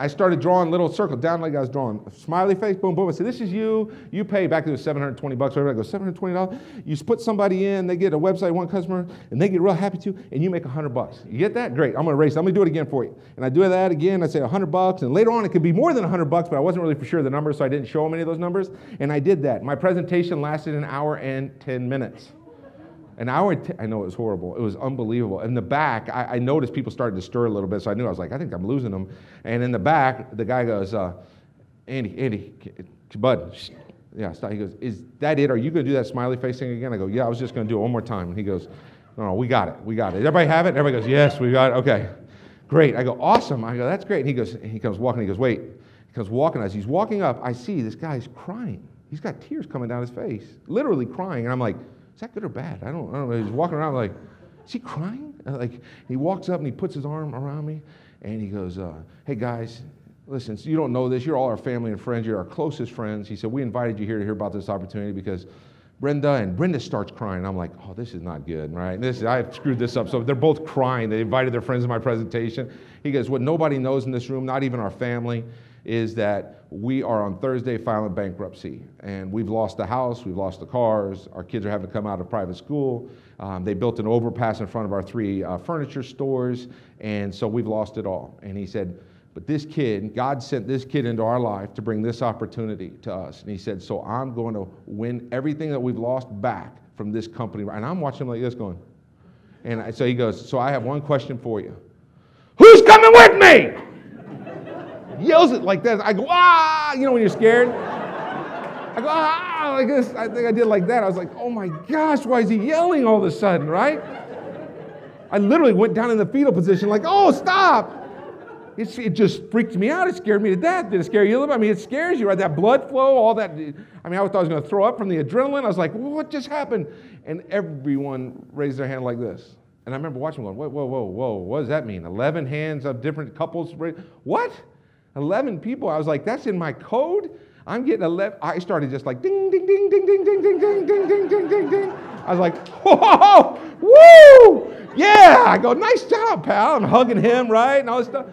I started drawing little circles down like I was drawing. A smiley face, boom, boom. I said, this is you. You pay, back to the $720, whatever. I go, $720? You put somebody in, they get a website, one customer, and they get real happy too, and you make $100. You get that? Great. I'm going to erase it. I'm going to do it again for you. And I do that again. I say $100, and later on it could be more than $100, but I wasn't really for sure of the numbers, so I didn't show them any of those numbers. And I did that. My presentation lasted an hour and 10 minutes. An hour, I know it was horrible. It was unbelievable. In the back, I noticed people started to stir a little bit, so I knew, I was like, I think I'm losing them. And in the back, the guy goes, Andy, bud, yeah, stop. He goes, is that it? Are you going to do that smiley face thing again? I go, yeah, I was just going to do it one more time. And he goes, no, we got it. Everybody have it? Everybody goes, yes, we got it. Okay, great. I go, awesome. I go, that's great. And he comes walking. He goes, wait. He comes walking. As he's walking up, I see this guy's crying. He's got tears coming down his face, literally crying. And I'm like, is that good or bad? I don't know. He's walking around like, is he crying? He walks up and he puts his arm around me and he goes, hey guys, listen, so you don't know this. You're all our family and friends. You're our closest friends. He said, we invited you here to hear about this opportunity because Brenda starts crying. I'm like, oh, this is not good, right? I've screwed this up. So they're both crying. They invited their friends to my presentation. He goes, what nobody knows in this room, not even our family, is that we are on Thursday filing bankruptcy. And we've lost the house, we've lost the cars, our kids are having to come out of private school. They built an overpass in front of our 3 furniture stores, and so we've lost it all. And he said, but this kid, God sent this kid into our life to bring this opportunity to us. And he said, so I'm going to win everything that we've lost back from this company. And I'm watching him like this going. And so he goes, so I have one question for you. Who's coming with me? Yells it like that. I go, ah, when you're scared. I go, ah, like this. I think I did like that. I was like, oh my gosh, why is he yelling all of a sudden, right? I literally went down in the fetal position like, oh, stop. It just freaked me out. It scared me to death. Did it scare you a little bit? I mean, it scares you, right? That blood flow, all that. I thought I was going to throw up from the adrenaline. I was like, what just happened? And everyone raised their hand like this. And I remember watching going, whoa, what does that mean? 11 hands of different couples? What? 11 people? I was like, that's in my code? I'm getting 11. I started just like ding, ding, ding, ding, ding, ding, ding, ding, ding, ding, ding, ding, ding. I was like, whoa, woo, yeah. I go, nice job, pal. I'm hugging him, right? And all this stuff.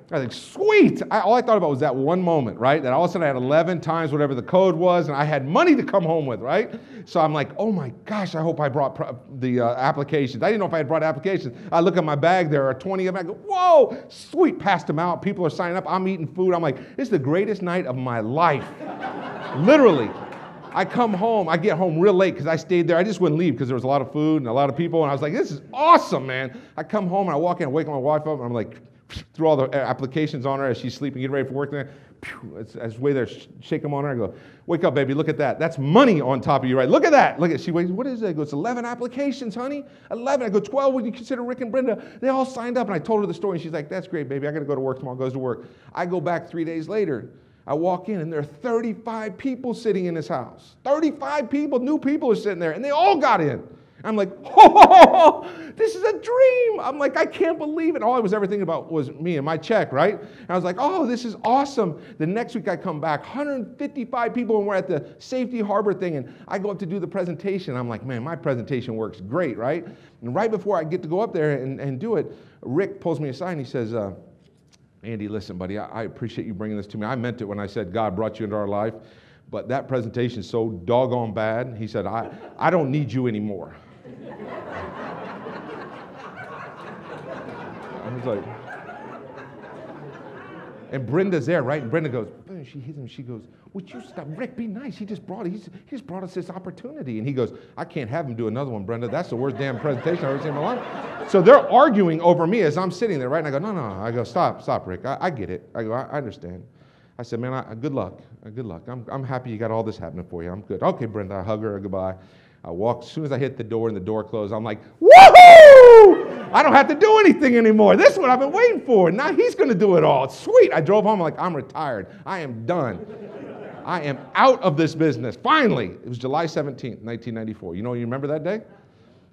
I was like, sweet. All I thought about was that one moment, right? That all of a sudden I had 11 times whatever the code was, and I had money to come home with, right? So I'm like, oh my gosh, I hope I brought the applications. I didn't know if I had brought applications. I look at my bag, there are 20 of them. I go, whoa, sweet, passed them out. People are signing up. I'm eating food. I'm like, this is the greatest night of my life. Literally. I come home, I get home real late because I stayed there. I just wouldn't leave because there was a lot of food and a lot of people, and I was like, this is awesome, man. I come home and I walk in and wake my wife up, and I'm like, threw all the applications on her as she's sleeping, getting ready for work there. As way there, shake them on her. I go, wake up, baby, look at that. That's money on top of you, right? Look at that. Look at, she waits, what is that? I go, it's 11 applications, honey. 11. I go, 12, would you consider Rick and Brenda? They all signed up. And I told her the story, and she's like, that's great, baby. I got to go to work tomorrow. Goes to work. I go back 3 days later. I walk in, and there are 35 people sitting in this house. 35 people, new people are sitting there, and they all got in. I'm like, oh, this is a dream. I'm like, I can't believe it. All I was ever thinking about was me and my check, right? And I was like, oh, this is awesome. The next week I come back, 155 people, and we're at the Safety Harbor thing, and I go up to do the presentation. I'm like, man, my presentation works great, right? And right before I get to go up there and do it, Rick pulls me aside, and he says, Andy, listen, buddy, I appreciate you bringing this to me. I meant it when I said God brought you into our life, but that presentation is so doggone bad. He said, I don't need you anymore. I was like, and Brenda's there, right? And Brenda goes, she hits him, she goes, would you stop? Rick, be nice. He just brought us this opportunity. And he goes, I can't have him do another one, Brenda. That's the worst damn presentation I've ever seen in my life. So they're arguing over me as I'm sitting there, right? And I go, no. I go, stop, Rick. I get it. I go, I understand. I said, man, good luck. Good luck. I'm happy you got all this happening for you. I'm good. Okay, Brenda. I hug her. Goodbye. I walked, as soon as I hit the door and the door closed, I'm like, woohoo! I don't have to do anything anymore. This is what I've been waiting for. Now he's going to do it all. Sweet. I drove home, I'm like, I'm retired. I am done. I am out of this business. Finally. It was July 17th, 1994. You remember that day?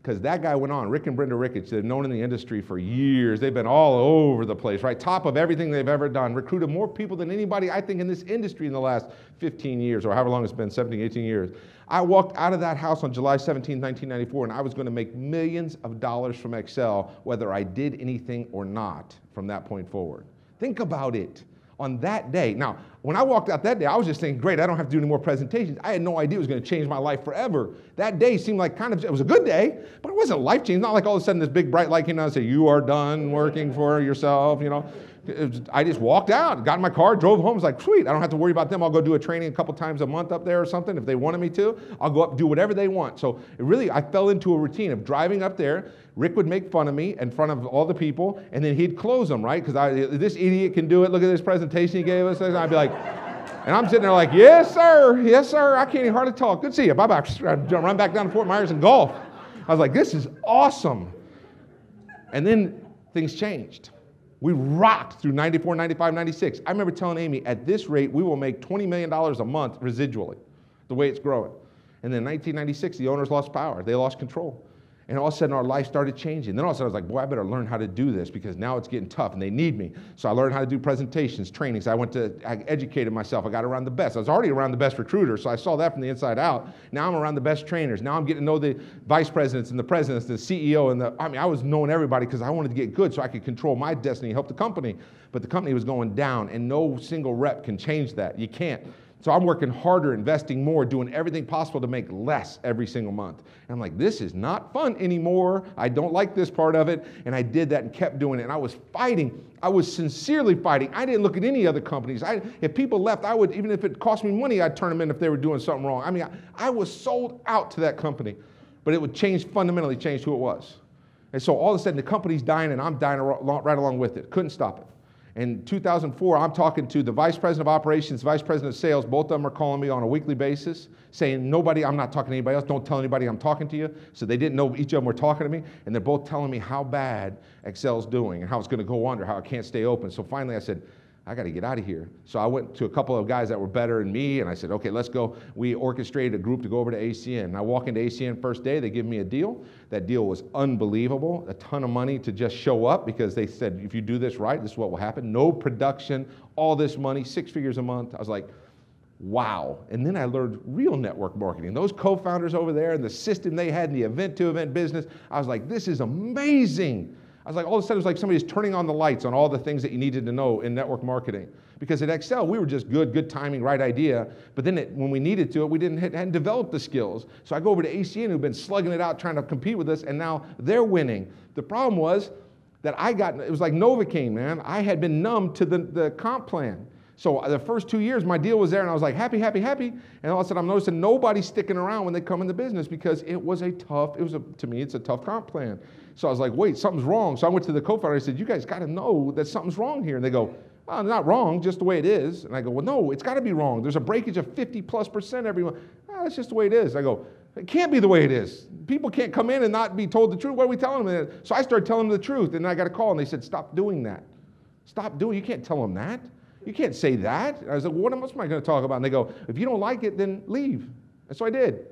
Because that guy went on, Rick and Brenda Ricketts, they've known in the industry for years. They've been all over the place, right? Top of everything they've ever done. Recruited more people than anybody, I think, in this industry in the last 15 years, or however long it's been, 17, 18 years. I walked out of that house on July 17, 1994, and I was going to make millions of dollars from Excel, whether I did anything or not from that point forward. Think about it. On that day. Now, when I walked out that day, I was just thinking, great, I don't have to do any more presentations. I had no idea it was going to change my life forever. That day seemed like it was a good day, but it wasn't life-changing. Not like all of a sudden this big bright light came on and said, you are done working for yourself, I just walked out, got in my car, drove home. I was like, sweet, I don't have to worry about them. I'll go do a training a couple times a month up there or something if they wanted me to. I'll go up and do whatever they want. So I fell into a routine of driving up there. Rick would make fun of me in front of all the people, and then he'd close them, right? Because this idiot can do it. Look at this presentation he gave us. And I'd be like, and I'm sitting there like, yes, sir. I can't even hardly talk. Good to see you. Bye-bye. Run back down to Fort Myers and golf. I was like, this is awesome. And then things changed. We rocked through 94, 95, 96. I remember telling Amy, at this rate, we will make $20 million a month residually, the way it's growing. And then in 1996, the owners lost power. They lost control. And all of a sudden, our life started changing. Then all of a sudden, I was like, boy, I better learn how to do this because now it's getting tough and they need me. So I learned how to do presentations, trainings. I educated myself. I got around the best. I was already around the best recruiters, so I saw that from the inside out. Now I'm around the best trainers. Now I'm getting to know the vice presidents and the presidents, the CEO, and I was knowing everybody because I wanted to get good so I could control my destiny, help the company. But the company was going down, and no single rep can change that. You can't. So I'm working harder, investing more, doing everything possible to make less every single month. And I'm like, this is not fun anymore. I don't like this part of it. And I did that and kept doing it. And I was fighting. I was sincerely fighting. I didn't look at any other companies. If people left, I would, even if it cost me money, I'd turn them in if they were doing something wrong. I mean, I was sold out to that company. But it would fundamentally change who it was. And so all of a sudden, the company's dying and I'm dying right along with it. Couldn't stop it. In 2004, I'm talking to the vice president of operations, vice president of sales. Both of them are calling me on a weekly basis, saying, I'm not talking to anybody else. Don't tell anybody I'm talking to you. So they didn't know each of them were talking to me. And they're both telling me how bad Excel's doing and how it's going to go under, how it can't stay open. So finally I said, I got to get out of here. So I went to a couple of guys that were better than me, and I said, okay, let's go. We orchestrated a group to go over to ACN. And I walk into ACN first day, they give me a deal. That deal was unbelievable, a ton of money to just show up because they said, if you do this right, this is what will happen. No production, all this money, 6 figures a month. I was like, wow. And then I learned real network marketing. Those co-founders over there and the system they had in the event-to-event business, I was like, this is amazing. I was like, all of a sudden, it was like somebody's turning on the lights on all the things that you needed to know in network marketing. Because at Excel, we were just good timing, right idea. But then when we needed to, we hadn't developed the skills. So I go over to ACN, who've been slugging it out, trying to compete with us, and now they're winning. The problem was that it was like Novocaine, man. I had been numb to the comp plan. So the first 2 years, my deal was there, and I was like, happy, happy, happy. And all of a sudden, I'm noticing nobody's sticking around when they come in the business because to me, it's a tough comp plan. So I was like, wait, something's wrong. So I went to the co-founder. I said, you guys got to know that something's wrong here. And they go, oh, not wrong, just the way it is. And I go, well, no, it's got to be wrong. There's a breakage of 50+% every month. Oh, that's just the way it is. I go, it can't be the way it is. People can't come in and not be told the truth. What are we telling them? So I started telling them the truth, and I got a call, and they said, stop doing that. Stop doing it. You can't tell them that. You can't say that. And I was like, what else am I going to talk about? And they go, if you don't like it, then leave. And so I did.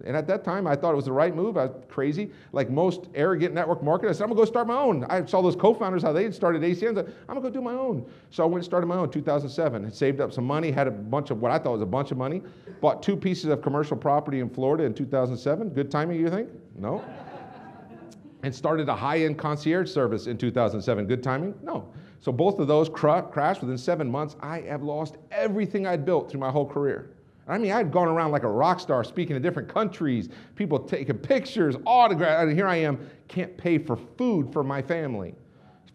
And at that time, I thought it was the right move. I was crazy. Like most arrogant network marketers, I said, I'm going to go start my own. I saw those co-founders, how they had started ACNs. I'm going to go do my own. So I went and started my own in 2007. Had saved up some money, had a bunch of what I thought was a bunch of money. Bought 2 pieces of commercial property in Florida in 2007. Good timing, you think? No. And started a high-end concierge service in 2007. Good timing? No. So both of those crashed within 7 months. I have lost everything I'd built through my whole career. I mean, I'd gone around like a rock star, speaking to different countries, people taking pictures, autographs, and here I am, can't pay for food for my family.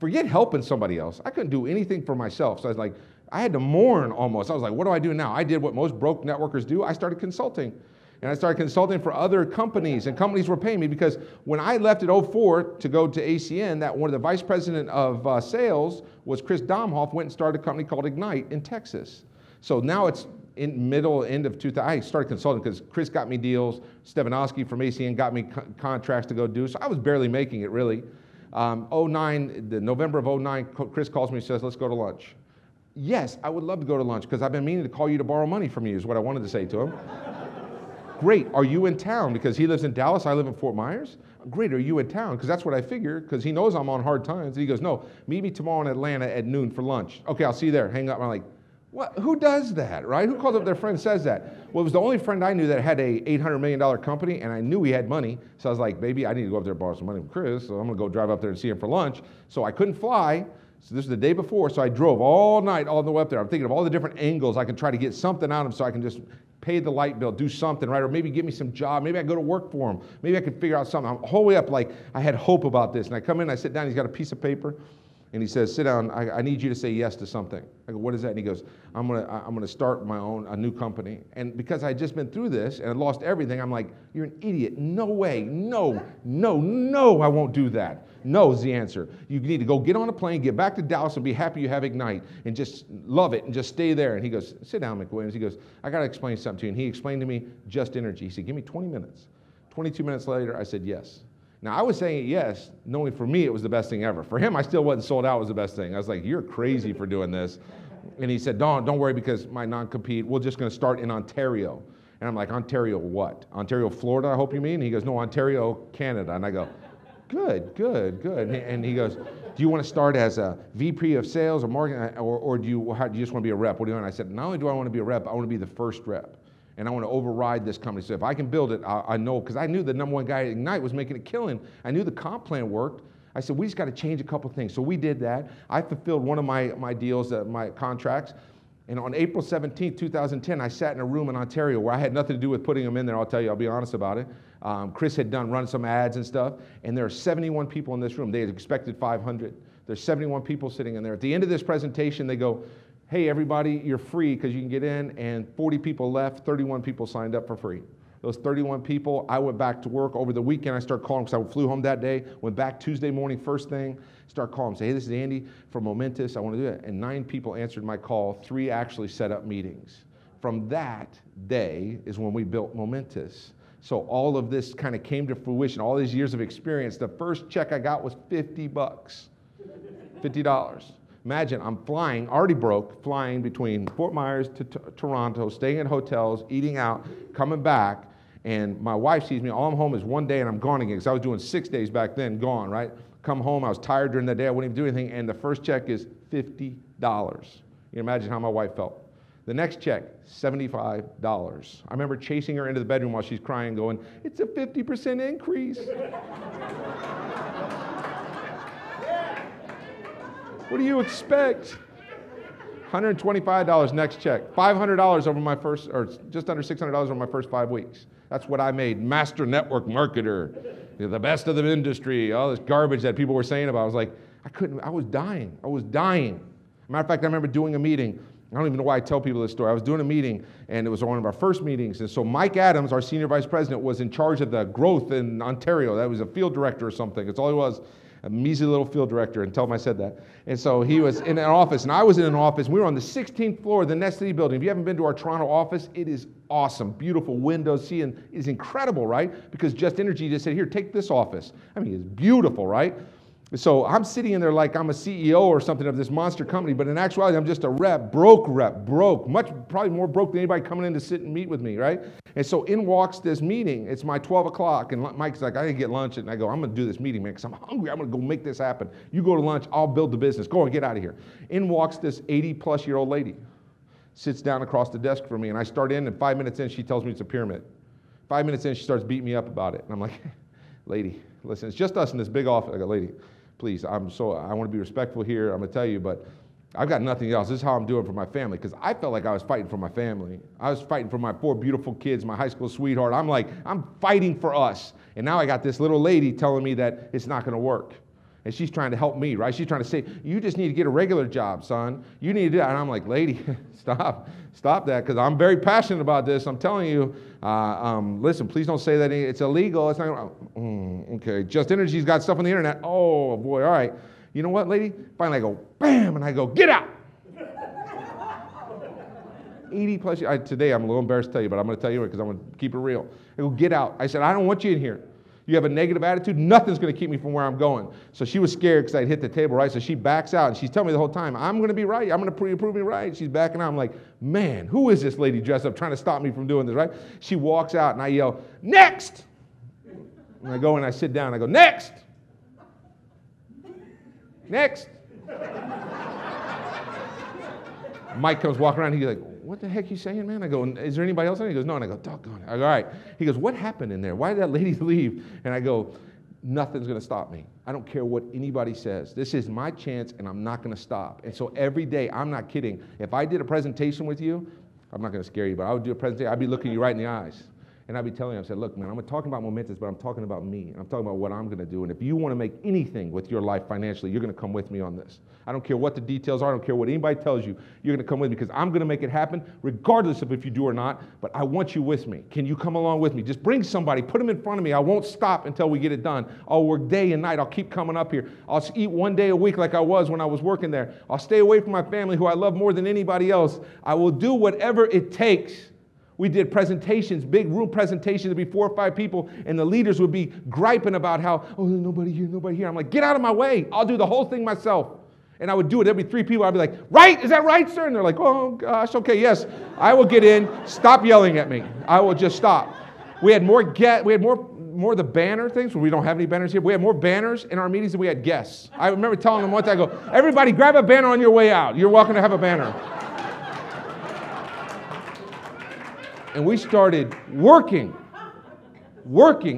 Forget helping somebody else. I couldn't do anything for myself. So I was like, I had to mourn almost. I was like, what do I do now? I did what most broke networkers do. I started consulting. And I started consulting for other companies, and companies were paying me because when I left at 2004 to go to ACN, that one of the vice president of sales was Chris Domhoff, went and started a company called Ignite in Texas. So now it's end of 2000, I started consulting because Chris got me deals, Stevanovsky from ACN got me contracts to go do, so I was barely making it really. The November of 2009, Chris calls me and says, let's go to lunch. Yes, I would love to go to lunch because I've been meaning to call you to borrow money from you is what I wanted to say to him. Great, are you in town? Because he lives in Dallas, I live in Fort Myers. Great, are you in town? Because that's what I figured, because he knows I'm on hard times. And he goes, no, meet me tomorrow in Atlanta at noon for lunch. Okay, I'll see you there, hang up. I'm like, what? Who does that, right? Who calls up their friend and says that? Well, it was the only friend I knew that had a $800 million company, and I knew he had money. So I was like, baby, I need to go up there and borrow some money from Chris, so I'm going to go drive up there and see him for lunch. So I couldn't fly. So this is the day before, so I drove all night all the way up there. I'm thinking of all the different angles I can try to get something out of him so I can just pay the light bill, do something, right? Or maybe give me some job. Maybe I go to work for him. Maybe I could figure out something. I'm all the way up like I had hope about this. And I come in, I sit down, he's got a piece of paper. And he says, sit down, I need you to say yes to something. I go, what is that? And he goes, I'm gonna start a new company. And because I had just been through this and I lost everything, I'm like, you're an idiot. No way, no, I won't do that. No is the answer. You need to go get on a plane, get back to Dallas and be happy you have Ignite and just love it and just stay there. And he goes, sit down, McWilliams. He goes, I gotta explain something to you. And he explained to me Just Energy. He said, give me 20 minutes. 22 minutes later, I said yes. Now, I was saying yes, knowing for me it was the best thing ever. For him, I still wasn't sold out was the best thing. I was like, you're crazy for doing this. And he said, don't worry because my non-compete, we're just going to start in Ontario. And I'm like, Ontario what? Ontario, Florida, I hope you mean? And he goes, no, Ontario, Canada. And I go, good. And he goes, do you want to start as a VP of sales or marketing, or do you just want to be a rep? What do you want? And I said, not only do I want to be a rep, I want to be the first rep. And I want to override this company. So if I can build it, I know, because I knew the number one guy at Ignite was making a killing. I knew the comp plan worked. I said, we just got to change a couple things. So we did that. I fulfilled one of my deals, my contracts. And on April 17th, 2010, I sat in a room in Ontario where I had nothing to do with putting them in there. I'll tell you, I'll be honest about it. Chris had run some ads and stuff. And there are 71 people in this room. They had expected 500. There's 71 people sitting in there. At the end of this presentation, they go, hey, everybody, you're free because you can get in, and 40 people left, 31 people signed up for free. Those 31 people, I went back to work. Over the weekend, I started calling because I flew home that day, went back Tuesday morning, first thing, start calling, say, hey, this is Andy from Momentus, I want to do it. And 9 people answered my call, 3 actually set up meetings. From that day is when we built Momentus. So all of this kind of came to fruition, all these years of experience. The first check I got was $50, $50. Imagine I'm flying, already broke, flying between Fort Myers to Toronto, staying in hotels, eating out, coming back, and my wife sees me, all I'm home is one day and I'm gone again, because I was doing 6 days back then, gone, right? Come home, I was tired during the day, I wouldn't even do anything, and the first check is $50. You imagine how my wife felt. The next check, $75. I remember chasing her into the bedroom while she's crying, going, it's a 50% increase. What do you expect? $125 next check. $500 over my first, or just under $600 over my first 5 weeks. That's what I made. Master network marketer, the best of the industry, all this garbage that people were saying about. I was like, I was dying. Matter of fact, I remember doing a meeting I don't even know why I tell people this story. I was doing a meeting, and it was one of our first meetings. And so Mike Adams, our senior vice president, was in charge of the growth in Ontario. That was a field director or something. That's all he was, a measly little field director, and tell him I said that. And so he was in an office, and I was in an office. We were on the 16th floor of the Nest City building. If you haven't been to our Toronto office, it is awesome. Beautiful windows, seeing is incredible, right? Because Just Energy just said, here, take this office. I mean, it's beautiful, right? So I'm sitting in there like I'm a CEO or something of this monster company, but in actuality, I'm just a broke, much, probably more broke than anybody coming in to sit and meet with me, right? And so in walks this meeting. It's my 12 o'clock, and Mike's like, I didn't get lunch, and I go, I'm gonna do this meeting, man, because I'm hungry. I'm gonna go make this happen. You go to lunch, I'll build the business. Go and get out of here. In walks this 80-plus-year-old lady, sits down across the desk from me, and I start in, and 5 minutes in, she tells me it's a pyramid. 5 minutes in, she starts beating me up about it, and I'm like, lady, listen, it's just us in this big office. I go, lady, please, I want to be respectful here. I'm going to tell you, but I've got nothing else. This is how I'm doing for my family, because I felt like I was fighting for my family. I was fighting for my 4 beautiful kids, my high school sweetheart. I'm like, I'm fighting for us. And now I got this little lady telling me that it's not going to work. And she's trying to help me, right? She's trying to say, you just need to get a regular job, son. You need to do that. And I'm like, lady, stop that, because I'm very passionate about this. I'm telling you, listen, please don't say that. It's illegal. It's not, okay, Just Energy's got stuff on the internet. Oh, boy, all right. You know what, lady? Finally, I go, bam, and I go, get out. 80-plus years. Today, I'm a little embarrassed to tell you, but I'm going to tell you it because I'm going to keep it real. I go, get out. I said, I don't want you in here. You have a negative attitude, nothing's going to keep me from where I'm going. So she was scared because I'd hit the table, right? So she backs out, and she's telling me the whole time, I'm going to be right. I'm going to prove me right. She's backing out. I'm like, man, who is this lady dressed up trying to stop me from doing this, right? She walks out, and I yell, next! And I go and I sit down. I go, next! Next! Mike comes walking around. He's like, what the heck are you saying, man? I go, is there anybody else in it? He goes, no. And I go, doggone it. I go, all right. He goes, what happened in there? Why did that lady leave? And I go, nothing's going to stop me. I don't care what anybody says. This is my chance, and I'm not going to stop. And so every day, I'm not kidding. If I did a presentation with you, I'm not going to scare you, but I would do a presentation. I'd be looking you right in the eyes. And I'd be telling you, I said, look, man, I'm talking about Momentus, but I'm talking about me. And I'm talking about what I'm going to do. And if you want to make anything with your life financially, you're going to come with me on this. I don't care what the details are. I don't care what anybody tells you. You're going to come with me because I'm going to make it happen regardless of if you do or not. But I want you with me. Can you come along with me? Just bring somebody. Put them in front of me. I won't stop until we get it done. I'll work day and night. I'll keep coming up here. I'll eat 1 day a week like I was when I was working there. I'll stay away from my family who I love more than anybody else. I will do whatever it takes. We did presentations, big room presentations. There'd be 4 or 5 people, and the leaders would be griping about how, oh, there's nobody here, nobody here. I'm like, get out of my way. I'll do the whole thing myself. And I would do it. There'd be 3 people. I'd be like, right? Is that right, sir? And they're like, oh, gosh, okay, yes. I will get in. Stop yelling at me. I will just stop. We had more of the banner things. We don't have any banners here. We had more banners in our meetings than we had guests. I remember telling them once, I go, everybody grab a banner on your way out. You're welcome to have a banner. And we started working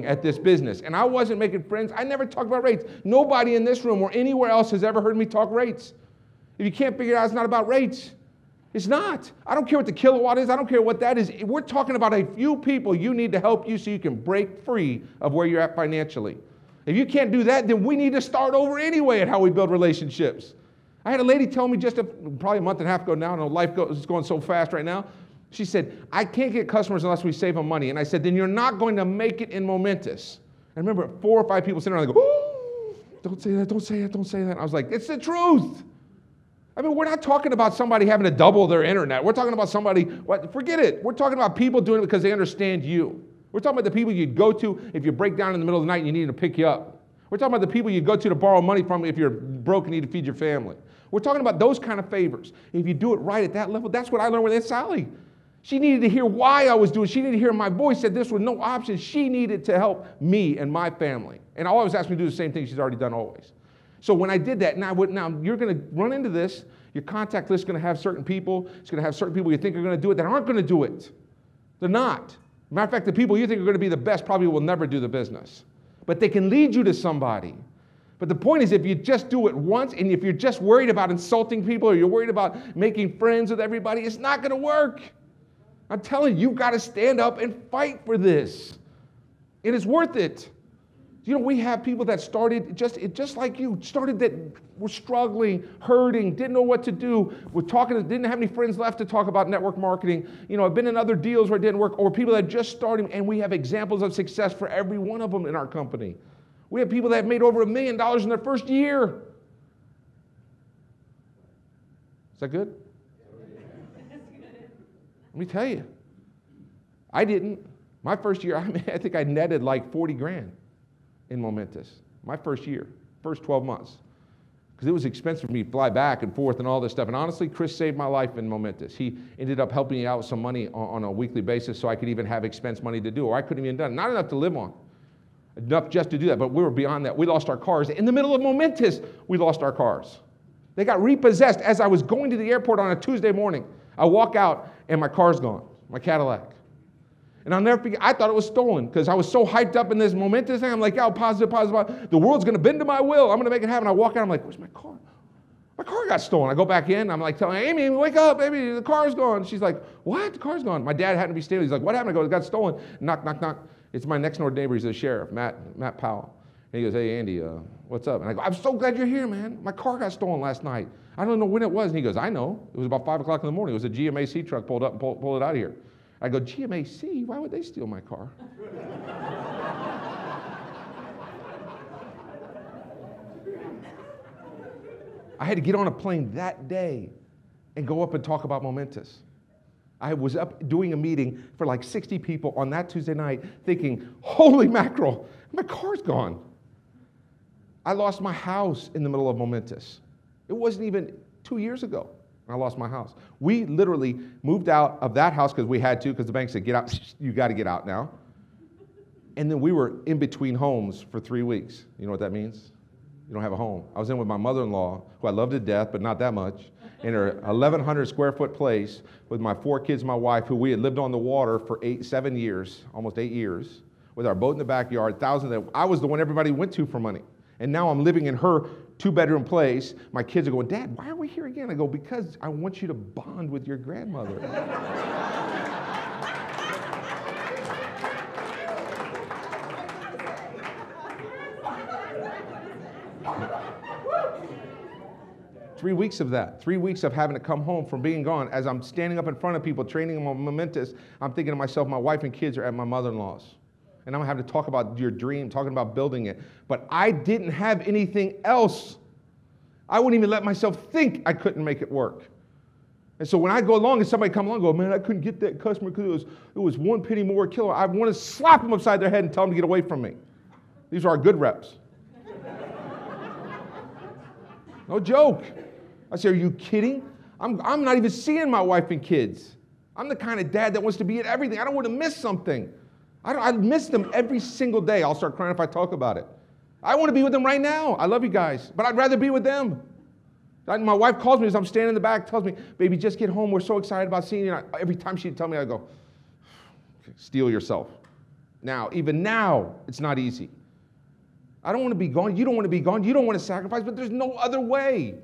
at this business. And I wasn't making friends. I never talked about rates. Nobody in this room or anywhere else has ever heard me talk rates. If you can't figure it out, it's not about rates. It's not. I don't care what the kilowatt is. I don't care what that is. We're talking about a few people you need to help you so you can break free of where you're at financially. If you can't do that, then we need to start over anyway at how we build relationships. I had a lady tell me probably a month and a half ago now, and life is going so fast right now. She said, I can't get customers unless we save them money. And I said, then you're not going to make it in Momentus. I remember 4 or 5 people sitting around and go, oh, don't say that, don't say that, don't say that. I was like, it's the truth. I mean, we're not talking about somebody having to double their internet. We're talking about somebody, forget it. We're talking about people doing it because they understand you. We're talking about the people you'd go to if you break down in the middle of the night and you need them to pick you up. We're talking about the people you go to borrow money from if you're broke and need to feed your family. We're talking about those kind of favors. If you do it right at that level, that's what I learned with Aunt Sally. She needed to hear why I was doing it. She needed to hear my voice said this was no option. She needed to help me and my family. And always asked me to do the same thing she's already done always. So when I did that, now you're going to run into this. Your contact list is going to have certain people. It's going to have certain people you think are going to do it that aren't going to do it. They're not. Matter of fact, the people you think are going to be the best probably will never do the business. But they can lead you to somebody. But the point is, if you just do it once, and if you're just worried about insulting people or you're worried about making friends with everybody, it's not going to work. I'm telling you, you've got to stand up and fight for this. It is worth it. You know, we have people that started just like you, started that were struggling, hurting, didn't know what to do, didn't have any friends left to talk about network marketing. You know, I've been in other deals where it didn't work, or people that just started, and we have examples of success for every one of them in our company. We have people that have made over $1 million in their first year. Is that good? Let me tell you, I didn't. My first year, I think I netted like 40 grand in Momentus. My first year, first 12 months. Because it was expensive for me to fly back and forth and all this stuff. And honestly, Chris saved my life in Momentus. He ended up helping me out with some money on a weekly basis so I could even have expense money to do, or I couldn't even done it. Not enough to live on. Enough just to do that, but we were beyond that. We lost our cars. In the middle of Momentus, we lost our cars. They got repossessed as I was going to the airport on a Tuesday morning. I walk out and my car's gone, my Cadillac. And I'll never forget, I thought it was stolen because I was so hyped up in this Momentus thing. I'm like, yeah, positive. The world's going to bend to my will. I'm going to make it happen. I walk out, I'm like, where's my car? My car got stolen. I go back in. I'm like telling Amy, wake up, baby, the car's gone. She's like, what? The car's gone. My dad happened to be staying. He's like, what happened? I go, it got stolen. Knock, knock, knock. It's my next door neighbor. He's the sheriff, Matt Powell. And he goes, hey, Andy, what's up? And I go, I'm so glad you're here, man. My car got stolen last night. I don't know when it was. And he goes, I know. It was about 5 o'clock in the morning. It was a GMAC truck pulled up and pulled it out of here. I go, GMAC? Why would they steal my car? I had to get on a plane that day and go up and talk about Momentus. I was up doing a meeting for like 60 people on that Tuesday night thinking, holy mackerel, my car's gone. I lost my house in the middle of Momentus. It wasn't even 2 years ago. I lost my house. We literally moved out of that house because we had to, because the bank said, get out, you got to get out now. And then we were in between homes for 3 weeks. You know what that means? You don't have a home. I was in with my mother-in-law, who I love to death, but not that much, in her 1,100 square foot place with my 4 kids, my wife, who we had lived on the water for 7 years, almost 8 years, with our boat in the backyard, thousands that I was the one everybody went to for money. And now I'm living in her 2-bedroom place. My kids are going, Dad, why are we here again? I go, because I want you to bond with your grandmother. 3 weeks of that, 3 weeks of having to come home from being gone. As I'm standing up in front of people, training them on Momentus, I'm thinking to myself, my wife and kids are at my mother-in-law's. And I'm gonna have to talk about your dream, talking about building it. But I didn't have anything else. I wouldn't even let myself think I couldn't make it work. And so when I go along and somebody come along and go, man, I couldn't get that customer because it was 1 penny more a kilo, I want to slap them upside their head and tell them to get away from me. These are our good reps. No joke. I say, are you kidding? I'm not even seeing my wife and kids. I'm the kind of dad that wants to be at everything. I don't want to miss something. I miss them every single day. I'll start crying if I talk about it. I want to be with them right now. I love you guys, but I'd rather be with them. My wife calls me as I'm standing in the back, tells me, baby, just get home. We're so excited about seeing you. Every time she'd tell me, I go, steel yourself. Now, even now, it's not easy. I don't want to be gone. You don't want to be gone. You don't want to sacrifice, but there's no other way.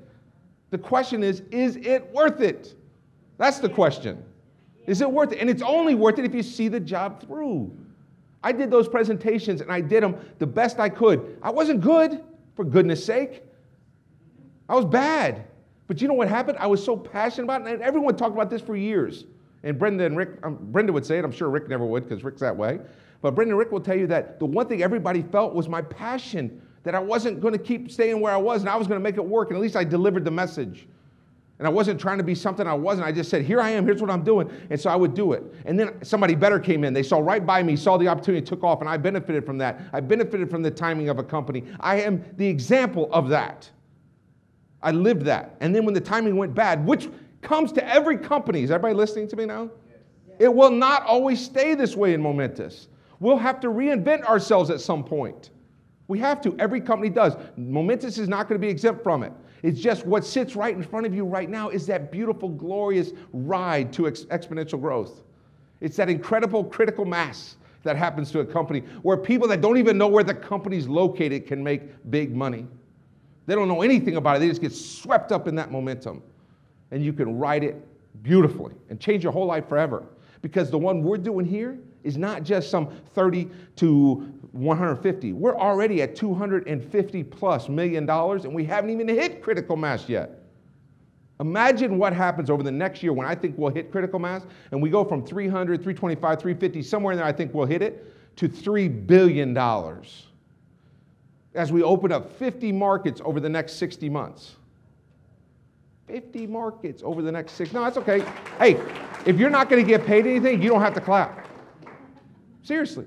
The question is it worth it? That's the question. Is it worth it? And it's only worth it if you see the job through. I did those presentations, and I did them the best I could. I wasn't good, for goodness sake. I was bad. But you know what happened? I was so passionate about it, and everyone talked about this for years. And Brenda and Rick, Brenda would say it. I'm sure Rick never would, because Rick's that way. But Brenda and Rick will tell you that the one thing everybody felt was my passion, that I wasn't going to keep staying where I was, and I was going to make it work, and at least I delivered the message. And I wasn't trying to be something I wasn't. I just said, here I am, here's what I'm doing. And so I would do it. And then somebody better came in. They saw right by me, saw the opportunity, took off, and I benefited from that. I benefited from the timing of a company. I am the example of that. I lived that. And then when the timing went bad, which comes to every company, is everybody listening to me now? It will not always stay this way in Momentus. We'll have to reinvent ourselves at some point. We have to. Every company does. Momentus is not going to be exempt from it. It's just what sits right in front of you right now is that beautiful, glorious ride to exponential growth. It's that incredible critical mass that happens to a company where people that don't even know where the company's located can make big money. They don't know anything about it. They just get swept up in that momentum. And you can ride it beautifully and change your whole life forever. Because the one we're doing here is not just some 30 to 150. We're already at $250+ million, and we haven't even hit critical mass yet. Imagine what happens over the next year when I think we'll hit critical mass, and we go from 300, 325, 350, somewhere in there I think we'll hit it, to $3 billion. As we open up 50 markets over the next 60 months. 50 markets over the next 6. No, that's okay. Hey, if you're not going to get paid anything, you don't have to clap. Seriously.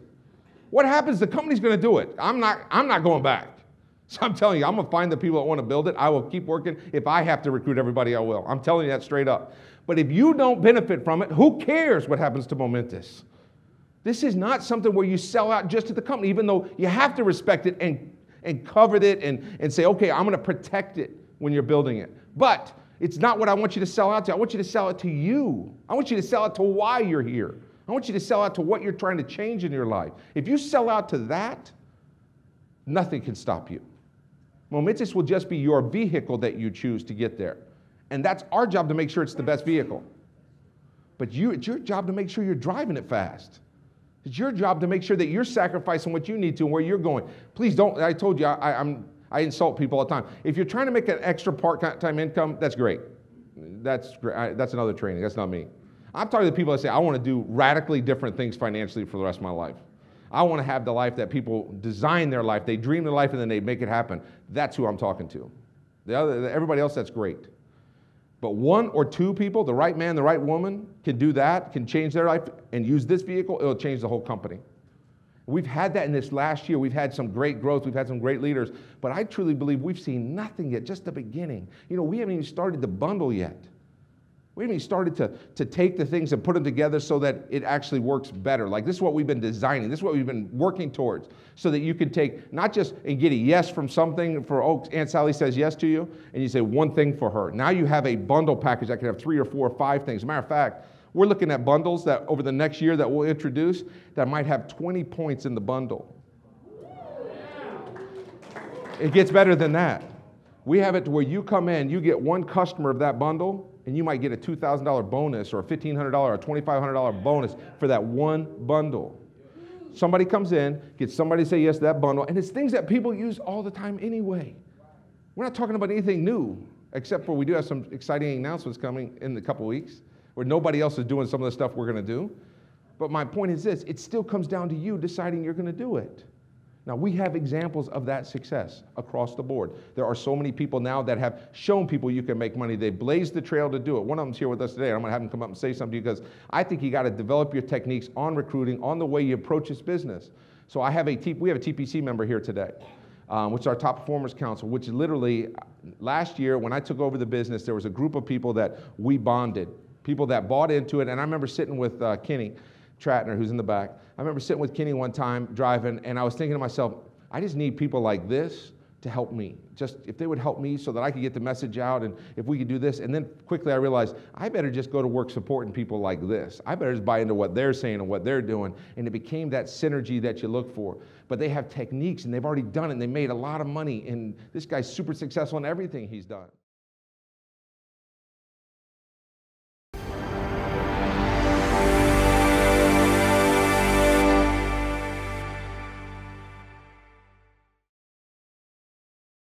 What happens? The company's going to do it. I'm not going back. So I'm telling you, I'm going to find the people that want to build it. I will keep working. If I have to recruit everybody, I will. I'm telling you that straight up. But if you don't benefit from it, who cares what happens to Momentus? This is not something where you sell out just to the company, even though you have to respect it and covet it and say, okay, I'm going to protect it when you're building it. But it's not what I want you to sell out to. I want you to sell it to you. I want you to sell it to why you're here. I want you to sell out to what you're trying to change in your life. If you sell out to that, nothing can stop you. Momentus will just be your vehicle that you choose to get there. And that's our job to make sure it's the best vehicle. But it's your job to make sure you're driving it fast. It's your job to make sure that you're sacrificing what you need to and where you're going. Please don't, I told you, I insult people all the time. If you're trying to make an extra part-time income, that's great. That's another training. That's not me. I'm talking to people that say, I want to do radically different things financially for the rest of my life. I want to have the life that people design their life. They dream their life and then they make it happen. That's who I'm talking to. Everybody else, that's great. But one or two people, the right man, the right woman, can do that, can change their life and use this vehicle, it'll change the whole company. We've had that in this last year. We've had some great growth. We've had some great leaders. But I truly believe we've seen nothing yet, just the beginning. You know, we haven't even started to bundle yet. We haven't even started to take the things and put them together so that it actually works better. Like this is what we've been designing. This is what we've been working towards so that you can take, not just and get a yes from something for, oh, Aunt Sally says yes to you, and you say one thing for her. Now you have a bundle package that can have 3 or 4 or 5 things. As a matter of fact, we're looking at bundles that over the next year that we'll introduce that might have 20 points in the bundle. It gets better than that. We have it to where you come in, you get one customer of that bundle, and you might get a $2,000 bonus or a $1,500 or $2,500 bonus for that one bundle. Somebody comes in, gets somebody to say yes to that bundle, and it's things that people use all the time anyway. We're not talking about anything new, except for we do have some exciting announcements coming in a couple weeks where nobody else is doing some of the stuff we're going to do. But my point is this, it still comes down to you deciding you're going to do it. Now, we have examples of that success across the board. There are so many people now that have shown people you can make money. They blazed the trail to do it. One of them's here with us today. I'm going to have him come up and say something to you because I think you got to develop your techniques on recruiting, on the way you approach this business. So we have a TPC member here today, which is our Top Performers Council, which literally last year when I took over the business, there was a group of people that we bonded, people that bought into it. And I remember sitting with Kenny Tratner, who's in the back. I remember sitting with Kenny one time driving, and I was thinking to myself, I just need people like this to help me. Just if they would help me so that I could get the message out, and if we could do this. And then quickly I realized I better just go to work supporting people like this. I better just buy into what they're saying and what they're doing. And it became that synergy that you look for. But they have techniques, and they've already done it, and they made a lot of money. And this guy's super successful in everything he's done.